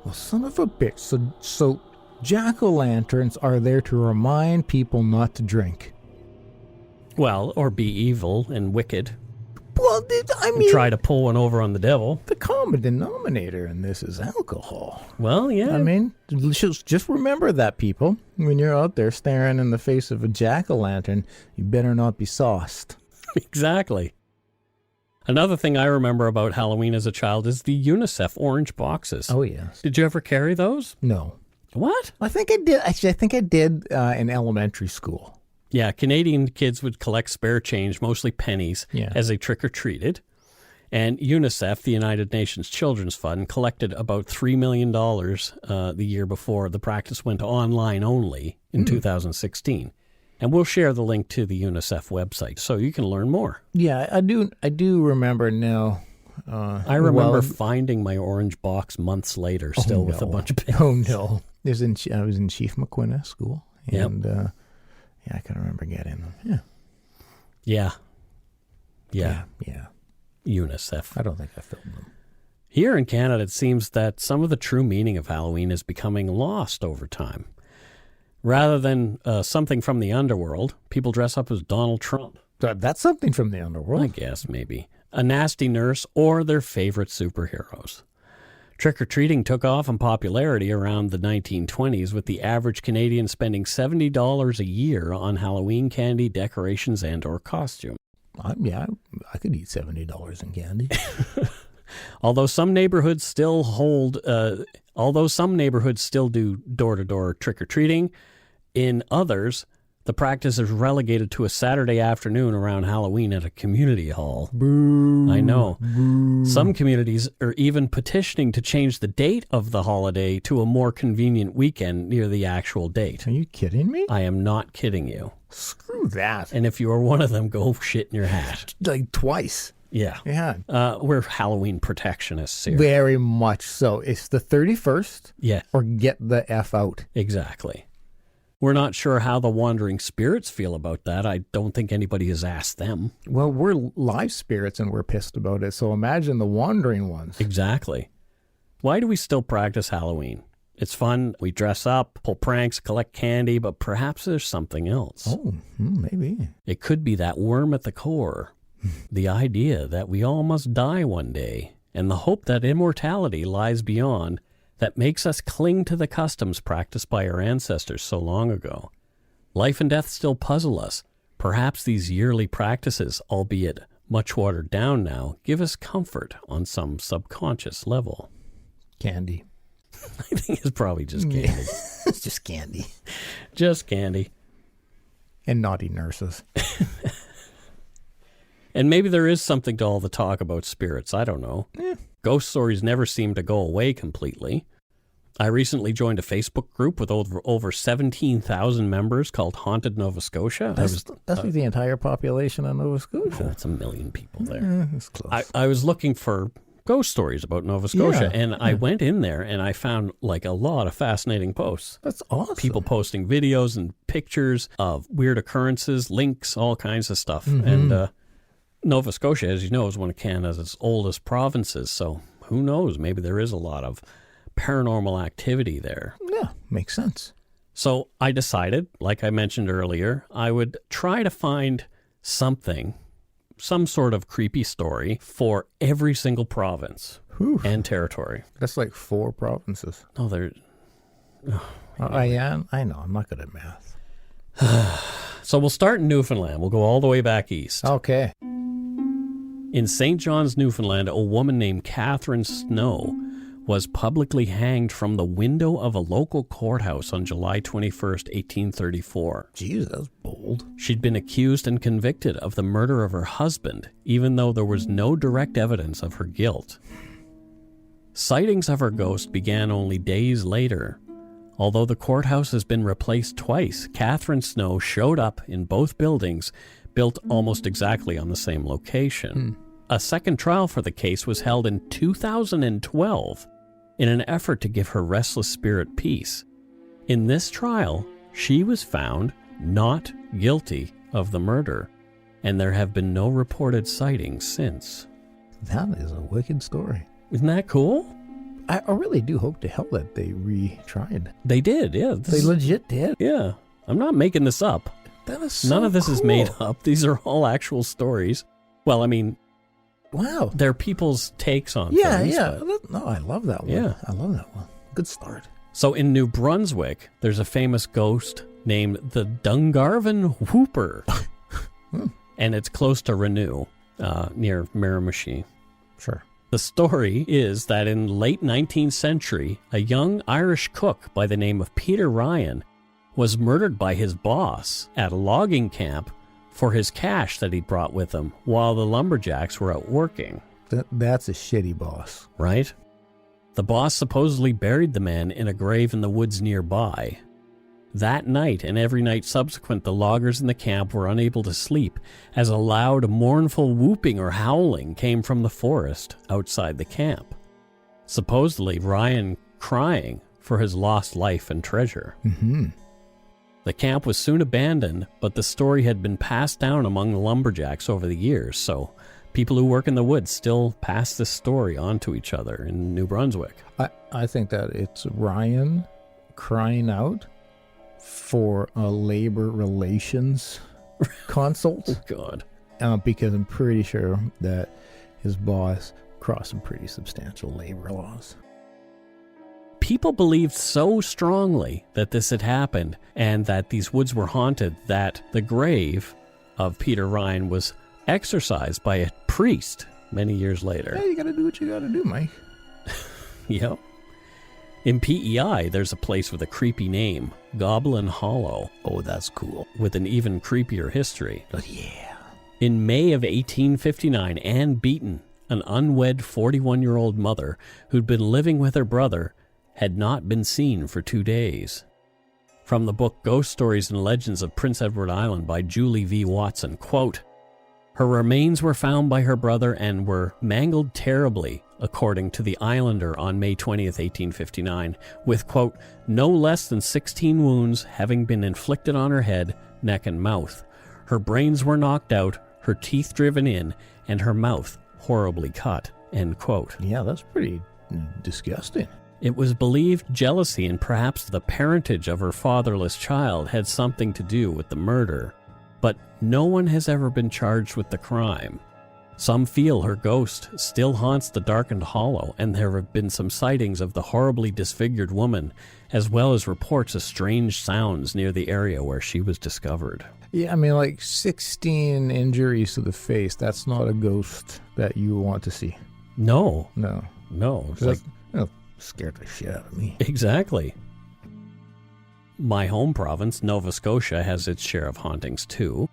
Well, son of a bitch. So jack-o'-lanterns are there to remind people not to drink. Well, or be evil and wicked. Well, I mean, try to pull one over on the devil. The common denominator in this is alcohol. Well, yeah. I mean, just remember that, people. When you're out there staring in the face of a jack-o'-lantern, you better not be sauced. Exactly. Another thing I remember about Halloween as a child is the UNICEF orange boxes. Oh, yes. Did you ever carry those? No. What? I think I did. Actually, I think I did in elementary school. Yeah, Canadian kids would collect spare change, mostly pennies, as they trick-or-treated. And UNICEF, the United Nations Children's Fund, collected about $3 million the year before the practice went online only in 2016. And we'll share the link to the UNICEF website so you can learn more. Yeah, I do remember now. I remember finding my orange box months later still with a bunch of pennies. Oh, no. I was in Chief McQuina School. And I can remember getting them. Yeah. UNICEF. I don't think I filmed them. Here in Canada, it seems that some of the true meaning of Halloween is becoming lost over time. Rather than something from the underworld, people dress up as Donald Trump. That's something from the underworld. I guess, maybe. A nasty nurse or their favorite superheroes. Trick-or-treating took off in popularity around the 1920s, with the average Canadian spending $70 a year on Halloween candy, decorations, and or costume. I could eat $70 in candy. Although some neighborhoods still do door-to-door trick-or-treating, in others, the practice is relegated to a Saturday afternoon around Halloween at a community hall. Boo. I know. Boo. Some communities are even petitioning to change the date of the holiday to a more convenient weekend near the actual date. Are you kidding me? I am not kidding you. Screw that. And if you are one of them, go shit in your hat. Like twice. Yeah. Yeah. We're Halloween protectionists here. Very much so. It's the 31st. Yeah. Or get the F out. Exactly. We're not sure how the wandering spirits feel about that. I don't think anybody has asked them. Well, we're live spirits and we're pissed about it. So imagine the wandering ones. Exactly. Why do we still practice Halloween? It's fun. We dress up, pull pranks, collect candy, but perhaps there's something else. Oh, maybe. It could be that worm at the core. The idea that we all must die one day, and the hope that immortality lies beyond, that makes us cling to the customs practiced by our ancestors so long ago. Life and death still puzzle us. Perhaps these yearly practices, albeit much watered down now, give us comfort on some subconscious level. Candy. I think it's probably just candy. It's just candy. Just candy. And naughty nurses. And maybe there is something to all the talk about spirits. I don't know. Ghost stories never seem to go away completely. I recently joined a Facebook group with over 17,000 members called Haunted Nova Scotia. That's like the entire population of Nova Scotia. Oh, it's 1 million people there. That's close. I was looking for ghost stories about Nova Scotia, and I went in there and I found like a lot of fascinating posts. That's awesome. People posting videos and pictures of weird occurrences, links, all kinds of stuff. And Nova Scotia, as you know, is one of Canada's oldest provinces, so who knows? Maybe there is a lot of paranormal activity there. Yeah, makes sense. So I decided, like I mentioned earlier, I would try to find something, some sort of creepy story for every single province and territory. That's like 4 provinces. No, there. I know. I'm not good at math. So we'll start in Newfoundland. We'll go all the way back east. Okay. In St. John's, Newfoundland, a woman named Catherine Snow was publicly hanged from the window of a local courthouse on July 21st, 1834. Jeez, that's bold. She'd been accused and convicted of the murder of her husband, even though there was no direct evidence of her guilt. Sightings of her ghost began only days later. Although the courthouse has been replaced twice, Catherine Snow showed up in both buildings, built almost exactly on the same location. A second trial for the case was held in 2012 in an effort to give her restless spirit peace. In this trial, she was found not guilty of the murder, and there have been no reported sightings since. That is a wicked story. Isn't that cool? I really do hope to hell that they retried. They did, yeah. They legit did? Yeah. I'm not making this up. That is so None of this cool. is made up. These are all actual stories. Well, I mean, wow. they're people's takes on Yeah, things. yeah. but- No, I love that one. Yeah. I love that one. Good start. So in New Brunswick, there's a famous ghost named the Dungarvan Whooper. And it's close to Renew, near Miramichi. Sure. The story is that in late 19th century, a young Irish cook by the name of Peter Ryan was murdered by his boss at a logging camp for his cash that he'd brought with him while the lumberjacks were out working. That's a shitty boss. Right? The boss supposedly buried the man in a grave in the woods nearby. That night and every night subsequent, the loggers in the camp were unable to sleep as a loud, mournful whooping or howling came from the forest outside the camp. Supposedly, Ryan crying for his lost life and treasure. Mm-hmm. The camp was soon abandoned, but the story had been passed down among the lumberjacks over the years, so people who work in the woods still pass this story on to each other in New Brunswick. I think that it's Ryan crying out for a labor relations consult. Oh, God. Because I'm pretty sure that his boss crossed some pretty substantial labor laws. People believed so strongly that this had happened and that these woods were haunted that the grave of Peter Ryan was exorcised by a priest many years later. Hey, you gotta do what you gotta do, Mike. Yep. In PEI, there's a place with a creepy name, Goblin Hollow. Oh, that's cool. With an even creepier history. But yeah. In May of 1859, Anne Beaton, an unwed 41-year-old mother who'd been living with her brother, had not been seen for 2 days. From the book Ghost Stories and Legends of Prince Edward Island by Julie V. Watson, quote, "Her remains were found by her brother and were mangled terribly, according to the Islander on May 20th, 1859, with, quote, no less than 16 wounds having been inflicted on her head, neck, and mouth. Her brains were knocked out, her teeth driven in, and her mouth horribly cut," end quote. Yeah, that's pretty disgusting. It was believed jealousy and perhaps the parentage of her fatherless child had something to do with the murder, but no one has ever been charged with the crime. Some feel her ghost still haunts the darkened hollow, and there have been some sightings of the horribly disfigured woman, as well as reports of strange sounds near the area where she was discovered. Yeah, I mean, like 16 injuries to the face, that's not a ghost that you want to see. No. No. It's like... That'll scare the shit out of me. Exactly. My home province, Nova Scotia, has its share of hauntings too.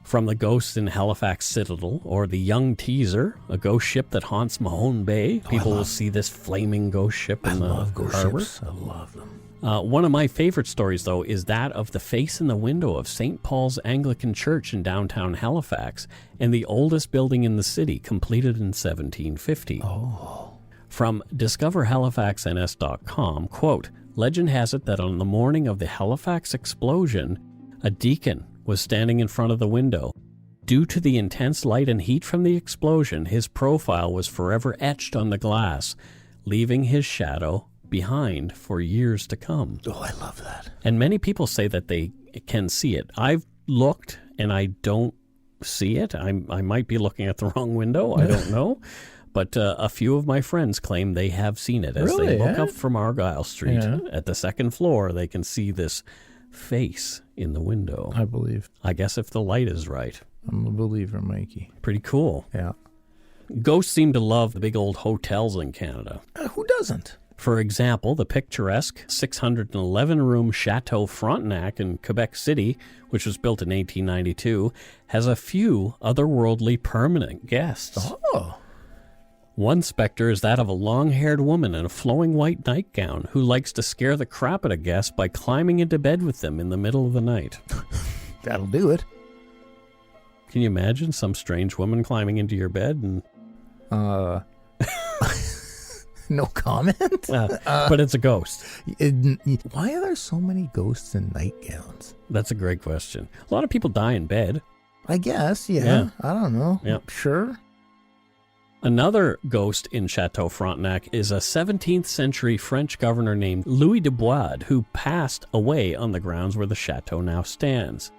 From the ghosts in Halifax Citadel, or the Young Teaser, a ghost ship that haunts Mahone Bay. People will see this flaming ghost ship in the harbor. Ships. I love them. One of my favorite stories, though, is that of the face in the window of St. Paul's Anglican Church in downtown Halifax, and the oldest building in the city, completed in 1750. Oh. From discoverhalifaxns.com, quote, "Legend has it that on the morning of the Halifax explosion, a deacon was standing in front of the window. Due to the intense light and heat from the explosion, his profile was forever etched on the glass, leaving his shadow behind for years to come. Oh, I love that. And many people say that they can see it. I've looked and I don't see it. I might be looking at the wrong window. I don't know. But a few of my friends claim they have seen it. As they look up from Argyle Street at the second floor, they can see this face in the window. I believe. I guess if the light is right. I'm a believer, Mikey. Pretty cool. Yeah. Ghosts seem to love the big old hotels in Canada. Who doesn't? For example, the picturesque 611-room Chateau Frontenac in Quebec City, which was built in 1892, has a few otherworldly permanent guests. Oh. One specter is that of a long-haired woman in a flowing white nightgown who likes to scare the crap out of guests by climbing into bed with them in the middle of the night. That'll do it. Can you imagine some strange woman climbing into your bed? And no comment? But it's a ghost. Why are there so many ghosts in nightgowns? That's a great question. A lot of people die in bed. I guess, yeah. I don't know. Yeah. Sure. Another ghost in Chateau Frontenac is a 17th century French governor named Louis de Bois, who passed away on the grounds where the chateau now stands.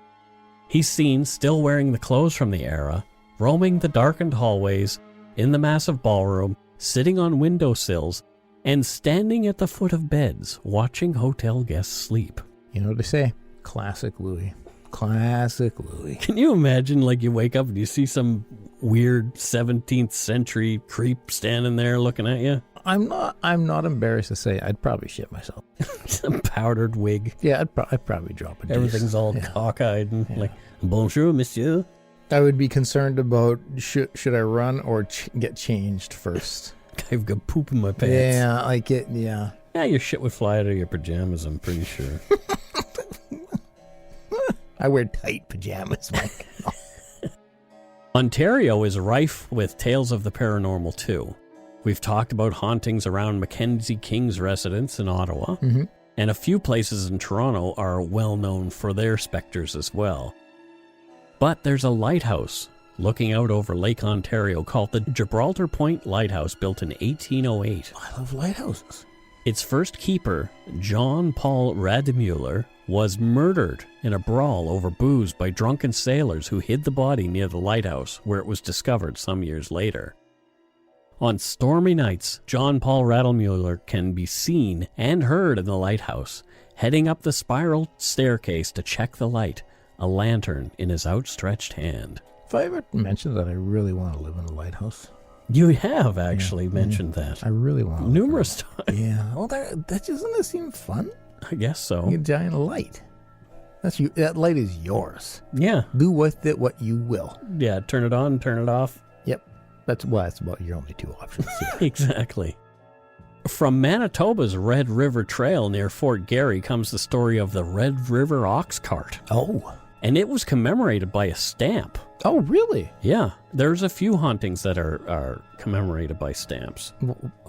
He's seen still wearing the clothes from the era, roaming the darkened hallways, in the massive ballroom, sitting on windowsills, and standing at the foot of beds, watching hotel guests sleep. You know what they say? Classic Louis. Classic Louis. Can you imagine, like, you wake up and you see some weird 17th century creep standing there looking at you? I'm not embarrassed to say I'd probably shit myself. Some powdered wig. Yeah, I'd probably drop it. Everything's all cockeyed and like, bonjour, monsieur. I would be concerned about should I run or get changed first. I've got poop in my pants. Yeah, I get, yeah. Yeah, your shit would fly out of your pajamas, I'm pretty sure. I wear tight pajamas, Mike. Ontario is rife with tales of the paranormal, too. We've talked about hauntings around Mackenzie King's residence in Ottawa, and a few places in Toronto are well known for their specters as well. But there's a lighthouse looking out over Lake Ontario called the Gibraltar Point Lighthouse, built in 1808. I love lighthouses. Its first keeper, John Paul Rademuller, was murdered in a brawl over booze by drunken sailors who hid the body near the lighthouse, where it was discovered some years later. On stormy nights, John Paul Rademuller can be seen and heard in the lighthouse, heading up the spiral staircase to check the light, a lantern in his outstretched hand. Have I ever mentioned that I really want to live in a lighthouse? You have actually mentioned that. I really want to. Numerous times. Yeah. Well, that doesn't that seem fun? I guess so. You get a giant light. That light is yours. Yeah. Do with it what you will. Yeah, turn it on, turn it off. Yep. That's about your only two options. Yeah. Exactly. From Manitoba's Red River Trail near Fort Garry comes the story of the Red River Ox Cart. Oh. And it was commemorated by a stamp. Oh, really? Yeah. There's a few hauntings that are commemorated by stamps.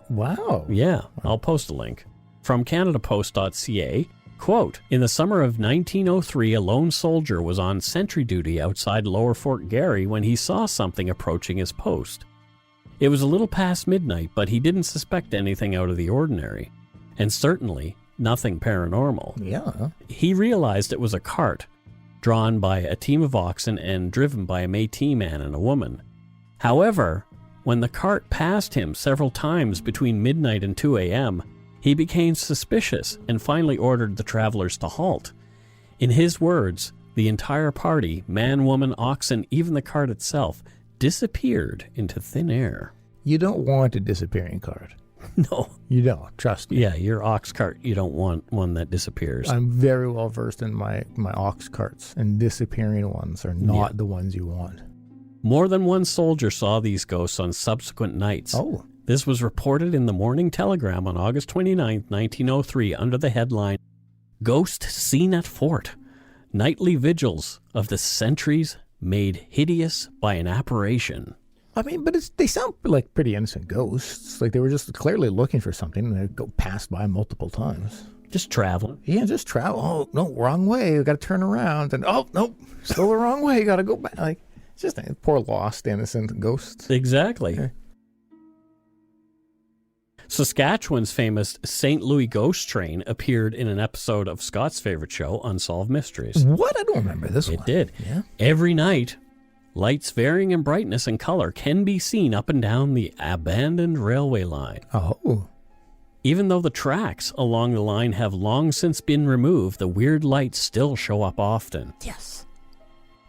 Wow. Yeah. I'll post a link. From CanadaPost.ca, quote, in the summer of 1903, a lone soldier was on sentry duty outside Lower Fort Garry when he saw something approaching his post. It was a little past midnight, but he didn't suspect anything out of the ordinary, and certainly nothing paranormal. Yeah. He realized it was a cart, drawn by a team of oxen and driven by a Métis man and a woman. However, when the cart passed him several times between midnight and 2 a.m., he became suspicious and finally ordered the travelers to halt. In his words, the entire party, man, woman, oxen, even the cart itself, disappeared into thin air. You don't want a disappearing cart. No. You don't. Trust me. Yeah, your ox cart, you don't want one that disappears. I'm very well versed in my ox carts, and disappearing ones are not the ones you want. More than one soldier saw these ghosts on subsequent nights. Oh. This was reported in the Morning Telegram on August 29, 1903, under the headline, Ghost Seen at Fort. Nightly vigils of the sentries made hideous by an apparition. I mean, but they sound like pretty innocent ghosts. Like they were just clearly looking for something and they go past by multiple times. Just traveling. Yeah, just travel. Oh, no, wrong way. We got to turn around. And oh, no, still the wrong way. Got to go back. Like, it's just poor lost innocent ghosts. Exactly. Okay. Saskatchewan's famous St. Louis ghost train appeared in an episode of Scott's favorite show, Unsolved Mysteries. What? I don't remember this one. It did. Yeah. Every night, lights varying in brightness and color can be seen up and down the abandoned railway line. Oh. Even though the tracks along the line have long since been removed, the weird lights still show up often. Yes.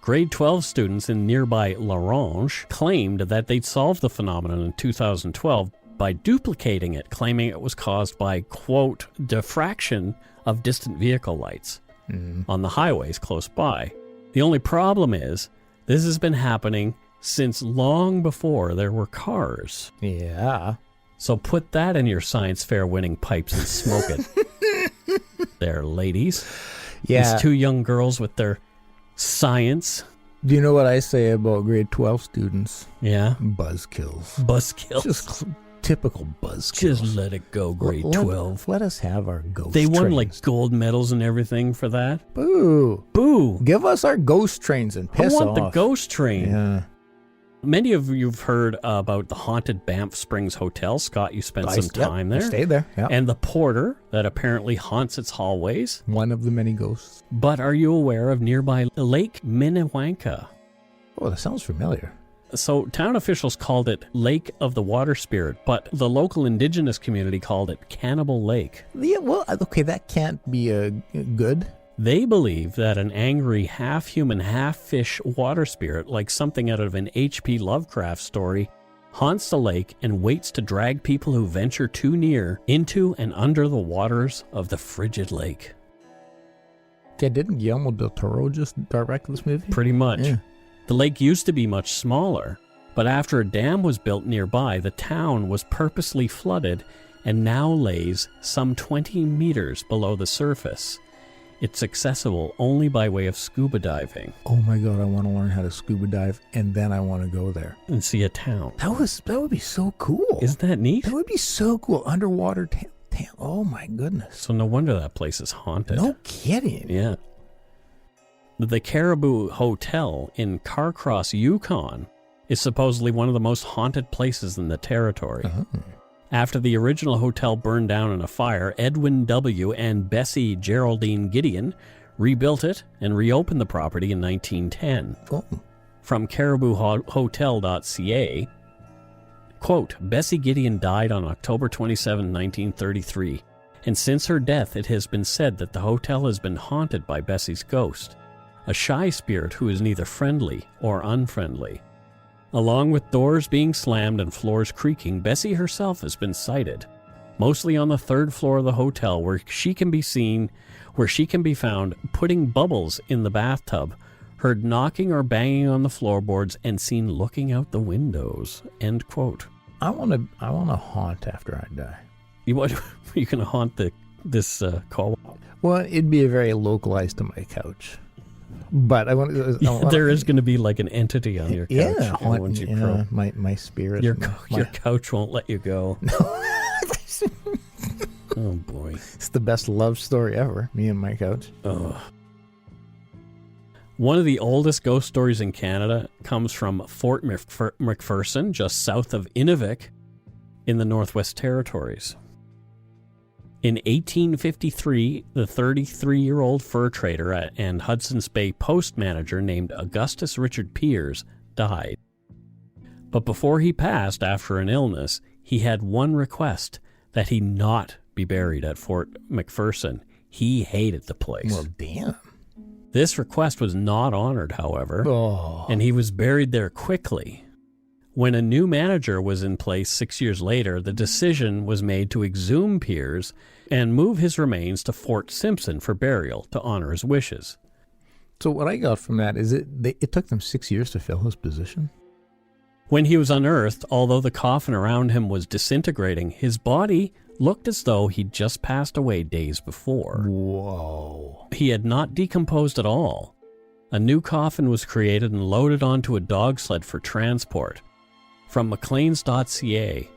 Grade 12 students in nearby Larange claimed that they'd solved the phenomenon in 2012 by duplicating it, claiming it was caused by, quote, diffraction of distant vehicle lights on the highways close by. The only problem is, this has been happening since long before there were cars. Yeah. So put that in your science fair winning pipes and smoke it. There, ladies. Yeah. These two young girls with their science. Do you know what I say about grade 12 students? Yeah. Buzzkills. Buzzkills. Just typical buzzkills. Just let it go, grade 12. Let us have our ghost They won trains. like gold medals and everything for that. Boo. Boo. Give us our ghost trains and piss I off. want the ghost train. Yeah. Many of you have heard about the haunted Banff Springs Hotel. Scott, you spent some time there. I stayed there. Yeah. And the porter that apparently haunts its hallways. One of the many ghosts. But are you aware of nearby Lake Minnewanka? Oh, that sounds familiar. So town officials called it Lake of the Water Spirit, but the local indigenous community called it Cannibal Lake. Yeah, well, okay, that can't be good. They believe that an angry half-human, half-fish water spirit, like something out of an H.P. Lovecraft story, haunts the lake and waits to drag people who venture too near into and under the waters of the frigid lake. Yeah, didn't Guillermo del Toro just direct this movie? Pretty much. Yeah. The lake used to be much smaller, but after a dam was built nearby, the town was purposely flooded and now lays some 20 meters below the surface. It's accessible only by way of scuba diving. Oh my God, I want to learn how to scuba dive, and then I want to go there. And see a town. That would be so cool. Isn't that neat? That would be so cool. Underwater town. Oh my goodness. So no wonder that place is haunted. No kidding. Yeah. The Caribou Hotel in Carcross, Yukon, is supposedly one of the most haunted places in the territory. Uh-huh. After the original hotel burned down in a fire, Edwin W. and Bessie Geraldine Gideon rebuilt it and reopened the property in 1910. Oh. From caribouhotel.ca, quote, Bessie Gideon died on October 27, 1933, and since her death it has been said that the hotel has been haunted by Bessie's ghost, a shy spirit who is neither friendly or unfriendly. Along with doors being slammed and floors creaking, Bessie herself has been sighted, mostly on the third floor of the hotel where she can be found putting bubbles in the bathtub, heard knocking or banging on the floorboards, and seen looking out the windows. End quote. I want to haunt after I die. You going to haunt this co-op? Well, it'd be very localized to my couch. But I want there is going to be like an entity on your couch. Yeah, once you grow. my spirit. Your couch won't let you go. Oh boy, it's the best love story ever. Me and my couch. Oh. One of the oldest ghost stories in Canada comes from Fort McPherson, just south of Inuvik, in the Northwest Territories. In 1853, the 33-year-old fur trader and Hudson's Bay post manager named Augustus Richard Piers died. But before he passed after an illness, he had one request, that he not be buried at Fort McPherson. He hated the place. Well, damn. This request was not honored, however, and he was buried there quickly. When a new manager was in place 6 years later, the decision was made to exhume Piers and move his remains to Fort Simpson for burial to honor his wishes. So what I got from that is it took them 6 years to fill his position? When he was unearthed, although the coffin around him was disintegrating, his body looked as though he'd just passed away days before. Whoa. He had not decomposed at all. A new coffin was created and loaded onto a dog sled for transport. From Macleans.ca,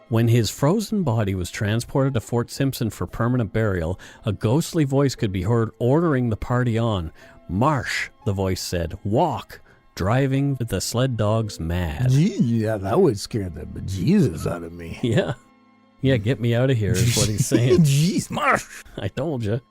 when his frozen body was transported to Fort Simpson for permanent burial, a ghostly voice could be heard ordering the party on. Marsh, the voice said, walk, driving the sled dogs mad. Gee, yeah, that would scare the bejesus out of me. Yeah. Yeah, get me out of here is what he's saying. Jeez, Marsh. I told you.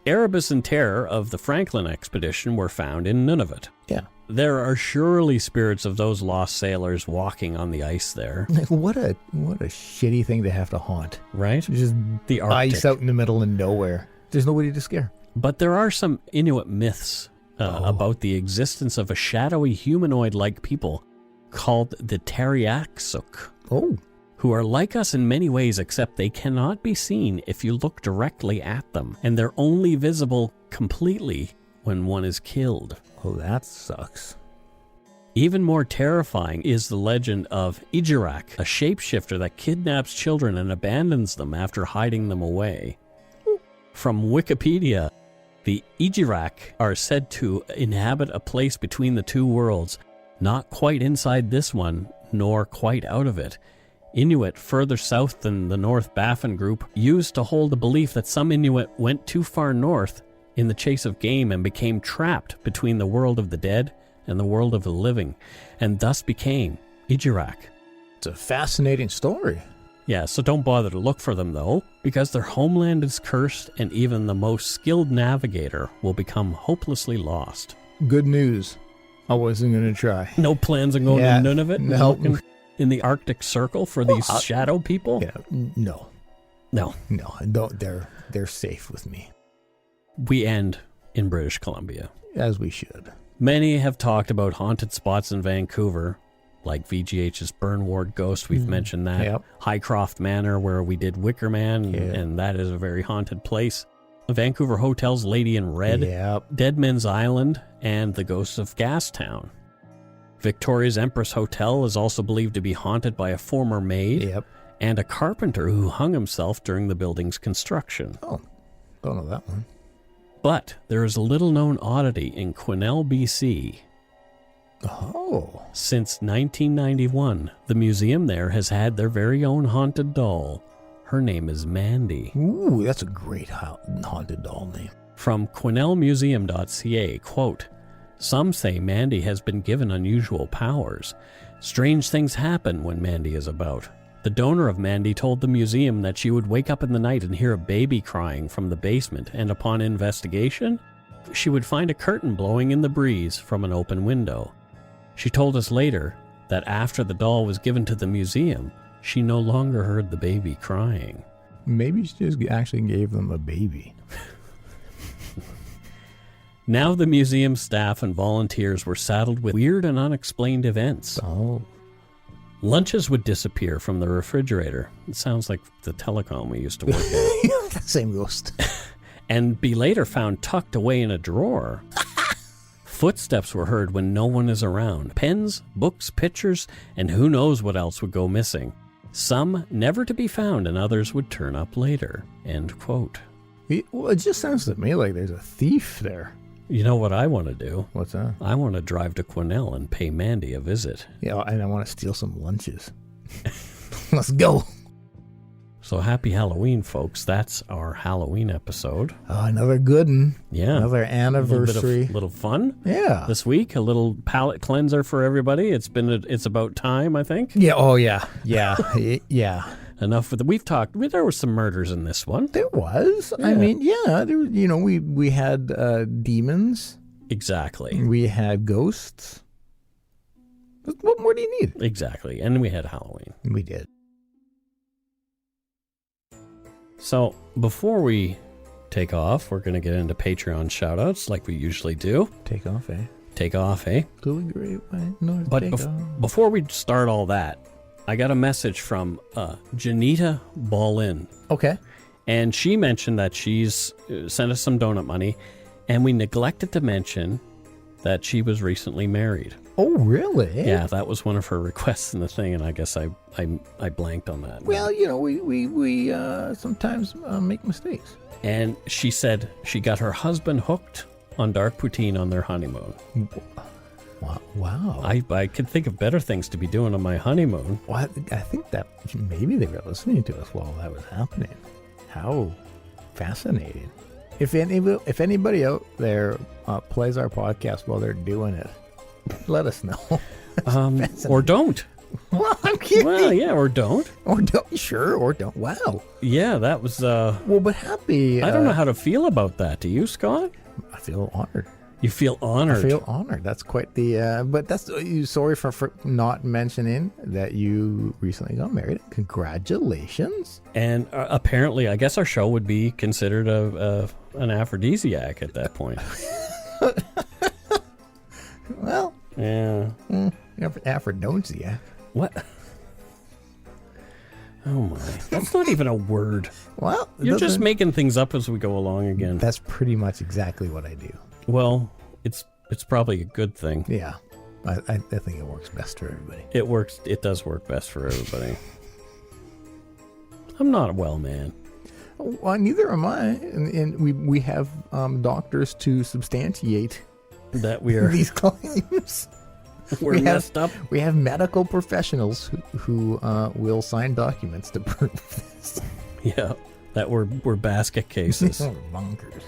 Erebus and Terror of the Franklin expedition were found in Nunavut. Yeah. There are surely spirits of those lost sailors walking on the ice there. What a shitty thing to have to haunt. Right? Just the Arctic. Ice out in the middle of nowhere. There's nobody to scare. But there are some Inuit myths about the existence of a shadowy humanoid-like people called the Teriaksuk. Oh. Who are like us in many ways, except they cannot be seen if you look directly at them, and they're only visible completely when one is killed. Oh, that sucks. Even more terrifying is the legend of Ijirak, a shapeshifter that kidnaps children and abandons them after hiding them away. From Wikipedia, the Ijirak are said to inhabit a place between the two worlds, not quite inside this one, nor quite out of it. Inuit further south than the North Baffin group used to hold the belief that some Inuit went too far north in the chase of game and became trapped between the world of the dead and the world of the living, and thus became Ijirak. It's a fascinating story. Yeah, so don't bother to look for them, though, because their homeland is cursed and even the most skilled navigator will become hopelessly lost. Good news. I wasn't going to try. No plans on going to Nunavut? No. In the Arctic Circle for these shadow people? Yeah, no. Don't. They're safe with me. We end in British Columbia. As we should. Many have talked about haunted spots in Vancouver, like VGH's Burn Ward Ghost. We've mentioned that. Yep. Highcroft Manor, where we did Wicker Man, and that is a very haunted place. Vancouver Hotel's Lady in Red, Dead Men's Island, and the Ghosts of Gastown. Victoria's Empress Hotel is also believed to be haunted by a former maid and a carpenter who hung himself during the building's construction. Oh, don't know that one. But there is a little-known oddity in Quesnel, BC. Oh. Since 1991, the museum there has had their very own haunted doll. Her name is Mandy. Ooh, that's a great haunted doll name. From QuesnelMuseum.ca, quote, "Some say Mandy has been given unusual powers. Strange things happen when Mandy is about. The donor of Mandy told the museum that she would wake up in the night and hear a baby crying from the basement, and upon investigation, she would find a curtain blowing in the breeze from an open window. She told us later that after the doll was given to the museum, she no longer heard the baby crying." Maybe she just actually gave them a baby. Now the museum staff and volunteers were saddled with weird and unexplained events. Oh. Lunches would disappear from the refrigerator. It sounds like the telecom we used to work at. Same ghost. And be later found tucked away in a drawer. Footsteps were heard when no one is around. Pens, books, pictures, and who knows what else would go missing. Some never to be found and others would turn up later. End quote. Well, it just sounds to me like there's a thief there. You know what I want to do? What's that? I want to drive to Quesnel and pay Mandy a visit. Yeah, and I want to steal some lunches. Let's go. So happy Halloween, folks. That's our Halloween episode. Oh, another good one. Yeah. Another anniversary. A little fun. Yeah. This week, a little palate cleanser for everybody. It's about time, I think. Yeah. Oh, yeah. Yeah. Yeah. Enough with we've talked. There were some murders in this one. There was. Yeah. I mean, yeah. There, we had demons. Exactly. We had ghosts. What more do you need? Exactly. And we had Halloween. We did. So before we take off, we're going to get into Patreon shoutouts like we usually do. Take off, eh? Take off, eh? To a great way. No, but before we start all that, I got a message from Janita Ballin. Okay. And she mentioned that she's sent us some donut money, and we neglected to mention that she was recently married. Oh, really? Yeah, that was one of her requests in the thing, and I guess I blanked on that. Well, we sometimes make mistakes. And she said she got her husband hooked on Dark Poutine on their honeymoon. Wow. I could think of better things to be doing on my honeymoon. Well, I think that maybe they were listening to us while that was happening. How fascinating. If anybody out there plays our podcast while they're doing it, let us know. Or don't. Well, I'm kidding. Well, yeah, or don't. Or don't. Sure, or don't. Wow. Yeah, that was... Well, but happy. I don't know how to feel about that. Do you, Scott? I feel honored. You feel honored. I feel honored. That's quite the... but that's... Sorry for not mentioning that you recently got married. Congratulations. And apparently, I guess our show would be considered an aphrodisiac at that point. Well... Yeah. Aphrodisiac. What? Oh my. That's not even a word. Well... You're just making things up as we go along again. That's pretty much exactly what I do. Well, it's probably a good thing. Yeah. I think it works best for everybody. It does work best for everybody. I'm not a well man. Well, neither am I. And we have doctors to substantiate that we are these claims. We're messed up. We have medical professionals who will sign documents to prove this. Yeah, that we're basket cases. Bonkers.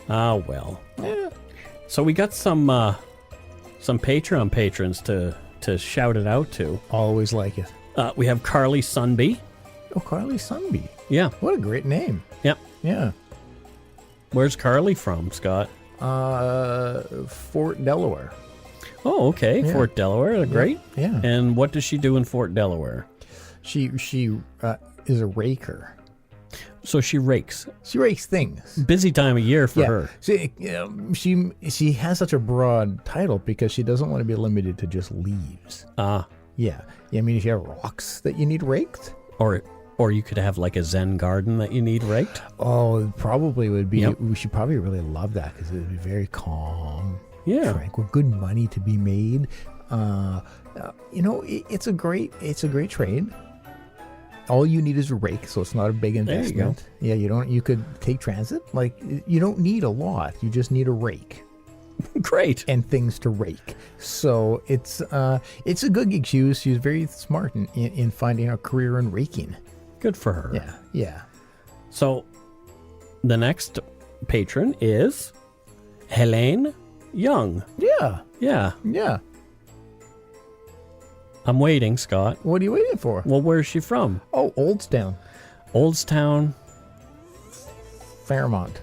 Ah, well. Yeah. So we got some Patreon patrons to shout it out to. Always like it. We have Carly Sunby. Oh, Carly Sunby. Yeah. What a great name. Yep. Yeah. Where's Carly from, Scott? Fort Delaware. Oh, okay. Yeah. Fort Delaware. Great. Yeah. And what does she do in Fort Delaware? She is a raker. So she rakes. She rakes things. Busy time of year for her. She has such a broad title because she doesn't want to be limited to just leaves. Yeah. I mean, if you have rocks that you need raked. Or you could have like a Zen garden that you need raked. Oh, it probably would be. Yep. We should probably really love that because it would be very calm. Yeah. Tranquil. Good money to be made. It's a great trade. All you need is a rake, so it's not a big investment. There you Yeah, you could take transit. Like, you don't need a lot. You just need a rake. Great. And things to rake. So it's a good gig. She was very smart in finding a career in raking. Good for her. Yeah. So the next patron is Helene Young. Yeah. I'm waiting, Scott. What are you waiting for? Well, where's she from? Oh, Oldstown, Fairmont.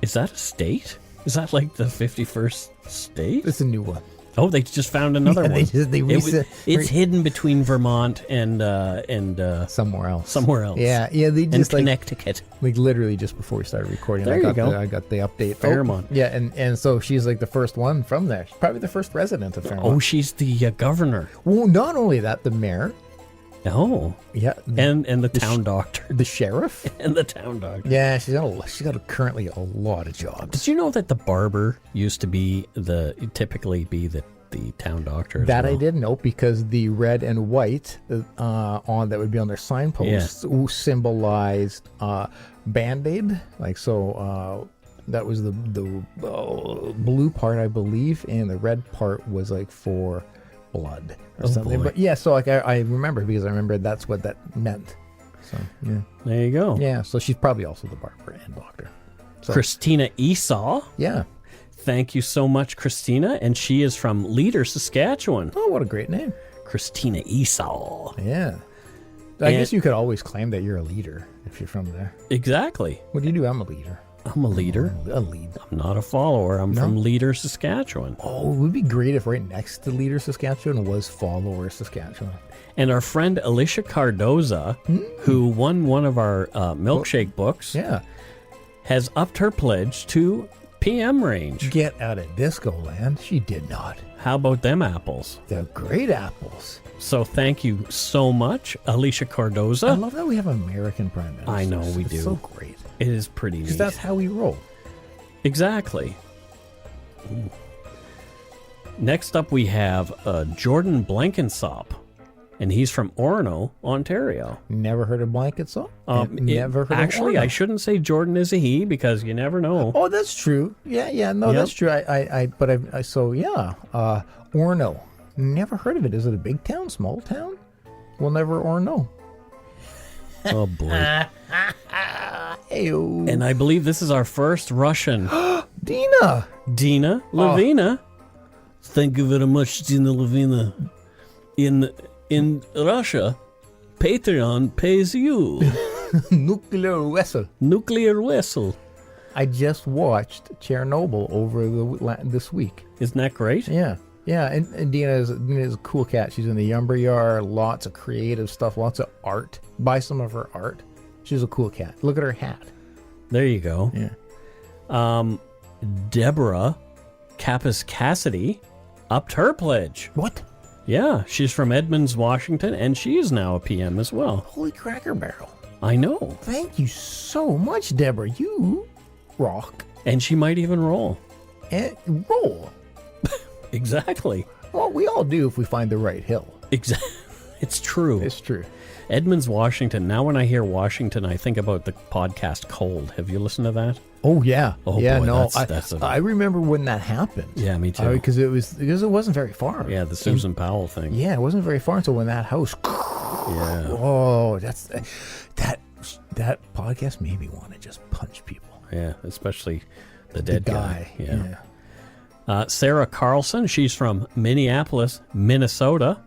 Is that a state? Is that like the 51st state? It's a new one. Oh, they just found another one. It's hidden between Vermont and somewhere else. Yeah. They just Connecticut. Like literally just before we started recording, I got the update. Fairmont. And so she's like the first one from there. She's probably the first resident of Fairmont. Oh, she's the governor. Well, not only that, the mayor. Oh. Yeah. And the town doctor. The sheriff. And the town doctor. Yeah, she's got currently a lot of jobs. Did you know that the barber used to be typically be the town doctor as that well? I didn't know, because the red and white that would be on their signposts symbolized Band-Aid. Like, so that was the blue part, I believe, and the red part was like for blood or something. Boy. But yeah, so like I remember, because I remember that's what that meant. So yeah. There you go. Yeah, so she's probably also the barber and doctor. So, Christina Esau. Yeah. Thank you so much, Christina. And she is from Leader, Saskatchewan. Oh, what a great name. Christina Esau. Yeah. I guess you could always claim that you're a leader if you're from there. Exactly. What do you do? I'm a leader. I'm a leader. A lead. I'm not a follower. I'm from Leader, Saskatchewan. Oh, it would be great if right next to Leader, Saskatchewan was Follower, Saskatchewan. And our friend Alicia Cardoza, who won one of our milkshake books, has upped her pledge to PM range. Get out of disco land. She did not. How about them apples? They're great apples. So thank you so much, Alicia Cardoza. I love that we have American prime ministers. I know we do. It's so great. It is pretty neat. Because that's how we roll. Exactly. Next up we have Jordan Blankensop, and he's from Orono, Ontario. Never heard of Blankensop? Never heard of Actually, Orono. I shouldn't say Jordan is a he, because you never know. Oh, that's true. Yeah, no, that's true. Orono. Never heard of it. Is it a big town, small town? We'll never or know. Oh, boy. Ayo. And I believe this is our first Russian. Dina Lavina. Thank you very much, Dina Lavina. In In Russia, Patreon pays you. Nuclear vessel. Nuclear vessel. I just watched Chernobyl over this week. Isn't that great? Yeah. Yeah, and Dina's a cool cat. She's in the Umber Yard, lots of creative stuff, lots of art. Buy some of her art. She's a cool cat. Look at her hat. There you go. Yeah. Deborah Kappas Cassidy upped her pledge. What? Yeah, she's from Edmonds, Washington, and she is now a PM as well. Holy cracker barrel. I know. Thank you so much, Deborah. You rock. And she might even roll. And roll. Exactly. Well, we all do if we find the right hill. Exactly. It's true. It's true. Edmonds, Washington. Now when I hear Washington, I think about the podcast Cold. Have you listened to that? Oh, yeah. Oh, yeah, boy, no. I remember when that happened. Yeah, me too. Because it wasn't very far. Yeah, the Susan Powell thing. Yeah, it wasn't very far until when that house. Yeah. Oh, that podcast made me want to just punch people. Yeah, especially the dead guy. Yeah. Sarah Carlson, she's from Minneapolis, Minnesota.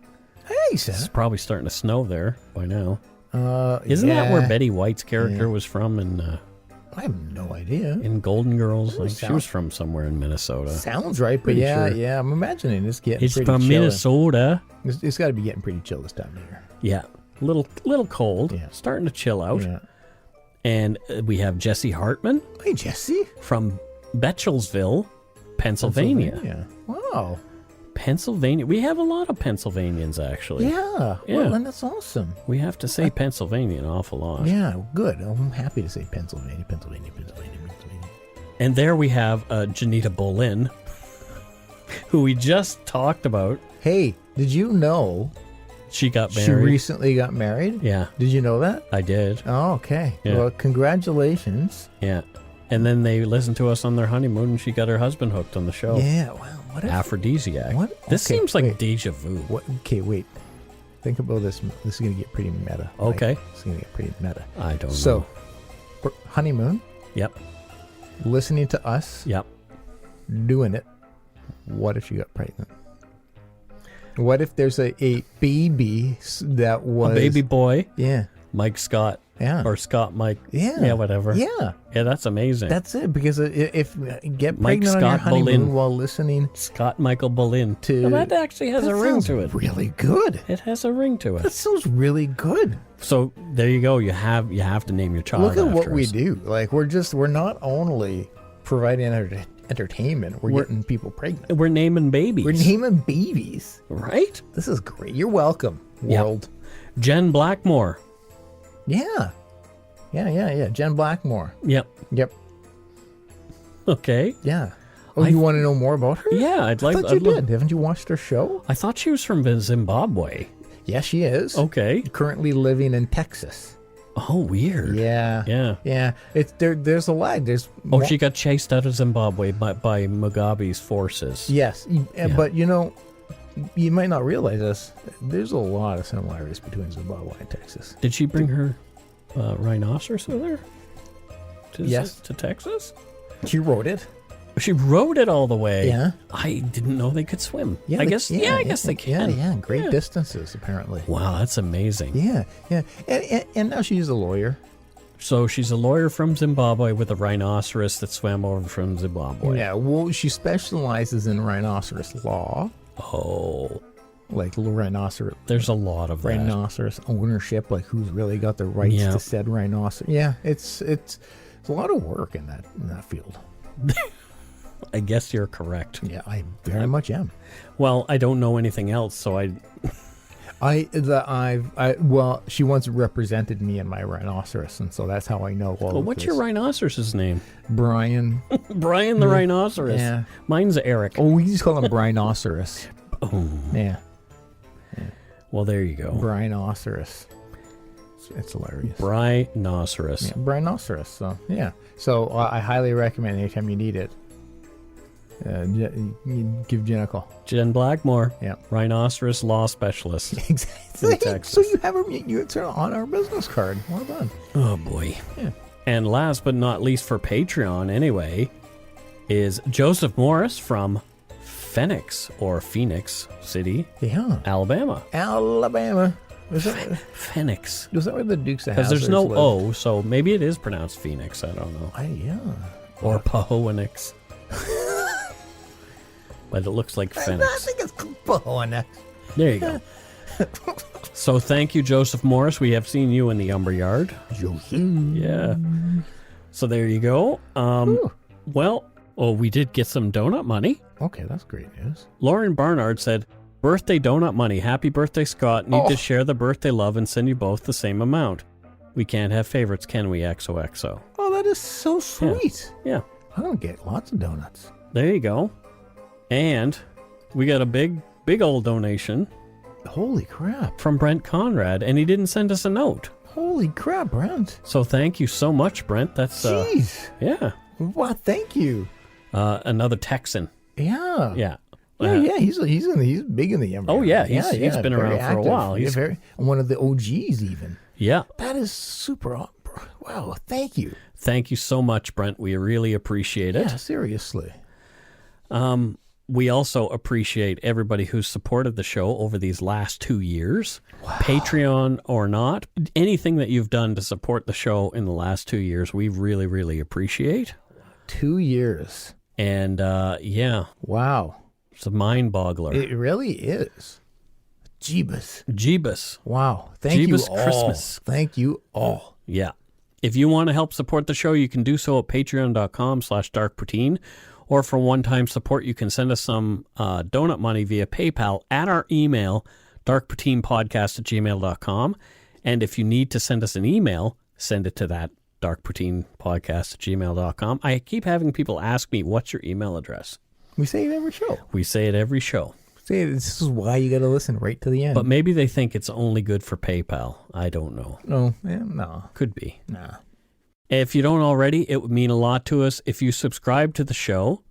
Hey, Sarah. It's probably starting to snow there by now. Isn't that where Betty White's character was from I have no idea. In Golden Girls? Like, she was from somewhere in Minnesota. Sounds right, but Pretty sure. yeah, I'm imagining it's getting It's pretty from chilly. Minnesota. It's got to be getting pretty chill this time of year. Yeah, little cold. Yeah. Starting to chill out. Yeah. And we have Jesse Hartman Hey, Jesse. from Betchelsville, Pennsylvania. Wow. Pennsylvania. We have a lot of Pennsylvanians, actually. Yeah. Yeah. Well, then that's awesome. We have to say Pennsylvania an awful lot. Yeah, good. I'm happy to say Pennsylvania. And there we have Janita Bolin, who we just talked about. Hey, did you know She got married. she recently got married? Yeah, Did you know that? I did. Oh, okay. Yeah. Well, congratulations. Yeah. And then they listened to us on their honeymoon, and she got her husband hooked on the show. Yeah. Wow. What if, Aphrodisiac. What? This Okay, seems like wait. deja vu. What? Okay, wait. Think about this. This is going to get pretty meta. Okay. It's going to get pretty meta. I don't know. So, honeymoon, Yep. listening to us, Yep. doing it. What if she got pregnant? What if there's a baby that was... A baby boy, Yeah. Mike Scott. Yeah. Or Scott Mike. Yeah. Yeah, whatever. Yeah. Yeah, that's amazing. That's it. Because if get Mike pregnant on your Scott honeymoon Boleyn. while listening Scott Michael Bolin. to... Well, that actually has that a ring sounds to it. really good. It has a ring to That it. sounds really good. So there you go. You have to name your child. Look at what after we us. do. Like, we're not only providing entertainment, we're getting people pregnant. We're naming babies. We're naming babies. Right? This is great. You're welcome, Yep. world. Jen Blackmore. Yeah. Jen Blackmore. Yep. Yep. Okay. Yeah. Oh, you want to know more about her? Yeah, I thought you did. Haven't you watched her show? I thought she was from Zimbabwe. Yeah, she is. Okay. Currently living in Texas. Oh, weird. Yeah. Yeah. Yeah. It's there's a lag. There's Oh, she got chased out of Zimbabwe by Mugabe's forces. Yes. But you might not realize this. There's a lot of similarities between Zimbabwe and Texas. Did she bring her rhinoceros with her? Yes. To Texas? She wrote it. She rode it all the way. Yeah. I didn't know they could swim. Yeah, I they- guess they can. Yeah, great Yeah. distances apparently. Wow, that's amazing. Yeah. And now she's a lawyer. So she's a lawyer from Zimbabwe with a rhinoceros that swam over from Zimbabwe. Yeah, well, she specializes in rhinoceros law, Oh, like rhinoceros there's a lot of that. rhinoceros ownership, like who's really got the rights Yeah. to said rhinoceros. Yeah, it's a lot of work in that field. I guess you're correct. Yeah, I very much am. Well, I don't know anything else, so Well, she once represented me in my rhinoceros, and so that's how I know all Well, of what's this. your rhinoceros's name? Brian? Brian the rhinoceros. Yeah. Mine's Eric. Oh, we just call him Brinoceros. Oh. Yeah, Well, there you go. Brinoceros. It's hilarious. Rhinoceros. Yeah, Brinoceros. So yeah. So I highly recommend anytime you need it. You give Jen a call. Jen Blackmore. Yeah. Rhinoceros law specialist. Exactly. In Texas. So you have her. It's on our business card. Well done. Oh, boy. Yeah. And last but not least for Patreon, anyway, is Joseph Morris from Phoenix or Phoenix City, Yeah. Alabama. Alabama. Phoenix. Was that where the Dukes of Because there's Hazzard no live? O, so maybe it is pronounced Phoenix. I don't know. Yeah. Or Pahoenix. But it looks like I Phoenix. think it's Pahoenix. There you go. So thank you, Joseph Morris. We have seen you in the Umber Yard. Yeah. So there you go. We did get some donut money. Okay, that's great news. Lauren Barnard said, birthday donut money. Happy birthday, Scott. Need to share the birthday love and send you both the same amount. We can't have favorites, can we, XOXO? Oh, that is so sweet. Yeah. I'm going to get lots of donuts. There you go. And we got a big old donation. Holy crap. From Brent Conrad, and he didn't send us a note. Holy crap, Brent. So thank you so much, Brent. That's Jeez. Yeah. Wow, thank you. Another Texan. Yeah. Yeah. Yeah, he's big in the Umber. Oh yeah, he's been around for a while. He's one of the OGs even. Yeah. That is super. Wow, thank you. Thank you so much, Brent. We really appreciate it. Yeah, seriously. We also appreciate everybody who's supported the show over these last 2 years. Wow. Patreon or not, anything that you've done to support the show in the last 2 years, we really, really appreciate. 2 years. And yeah. Wow. It's a mind boggler. It really is. Jeebus. Wow. Thank you all. Christmas. Thank you all. Yeah. If you want to help support the show, you can do so at patreon.com/darkpoutine. Or for one-time support, you can send us some donut money via PayPal at our email, darkpoutinepodcast@gmail.com. And if you need to send us an email, send it to that darkpoutinepodcast@gmail.com. I keep having people ask me, what's your email address? We say it every show. We say it every show. This is why you got to listen right to the end. But maybe they think it's only good for PayPal. I don't know. No. Could be. Nah. If you don't already, it would mean a lot to us. If you subscribe to the show,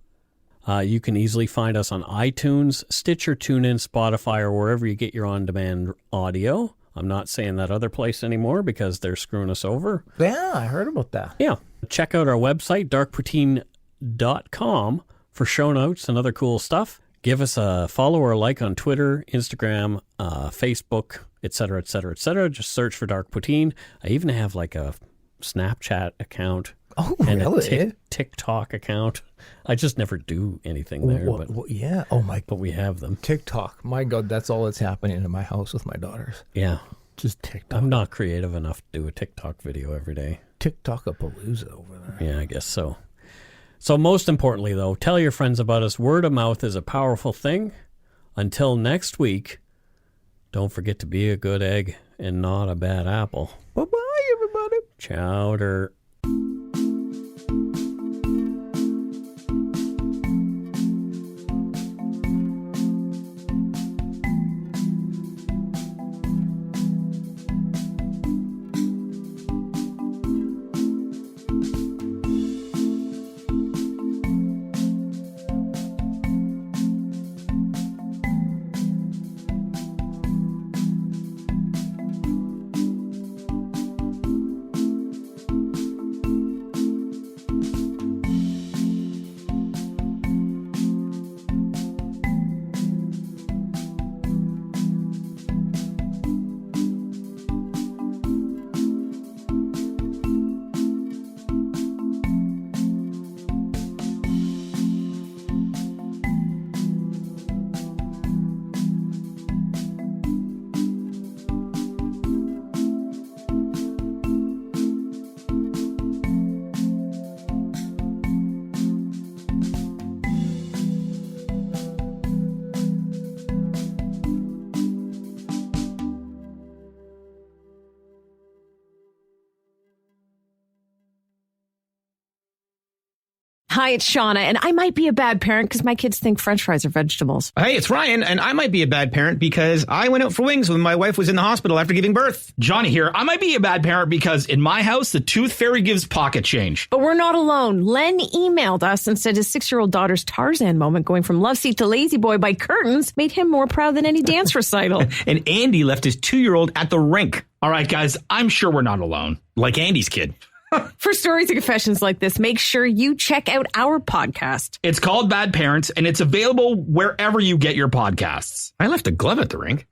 you can easily find us on iTunes, Stitcher, TuneIn, Spotify, or wherever you get your on-demand audio. I'm not saying that other place anymore because they're screwing us over. Yeah, I heard about that. Yeah. Check out our website, darkpoutine.com, for show notes and other cool stuff. Give us a follow or a like on Twitter, Instagram, Facebook, etc., etc., etc. Just search for Dark Poutine. I even have like a Snapchat account. Oh, and really? a TikTok account. I just never do anything there. Yeah. Oh, my. But we have them. TikTok. My God, that's all that's happening in my house with my daughters. Yeah. Just TikTok. I'm not creative enough to do a TikTok video every day. TikTok-a-palooza over there. Yeah, I guess so. So most importantly, though, tell your friends about us. Word of mouth is a powerful thing. Until next week, don't forget to be a good egg and not a bad apple. Bye-bye, everybody. Chowder. Hi, it's Shauna, and I might be a bad parent because my kids think French fries are vegetables. Hey, it's Ryan, and I might be a bad parent because I went out for wings when my wife was in the hospital after giving birth. Johnny here. I might be a bad parent because in my house, the tooth fairy gives pocket change. But we're not alone. Len emailed us and said his 6-year-old daughter's Tarzan moment going from love seat to lazy boy by curtains made him more proud than any dance recital. And Andy left his 2-year-old at the rink. All right, guys, I'm sure we're not alone. Like Andy's kid. For stories and confessions like this, make sure you check out our podcast. It's called Bad Parents, and it's available wherever you get your podcasts. I left a glove at the rink.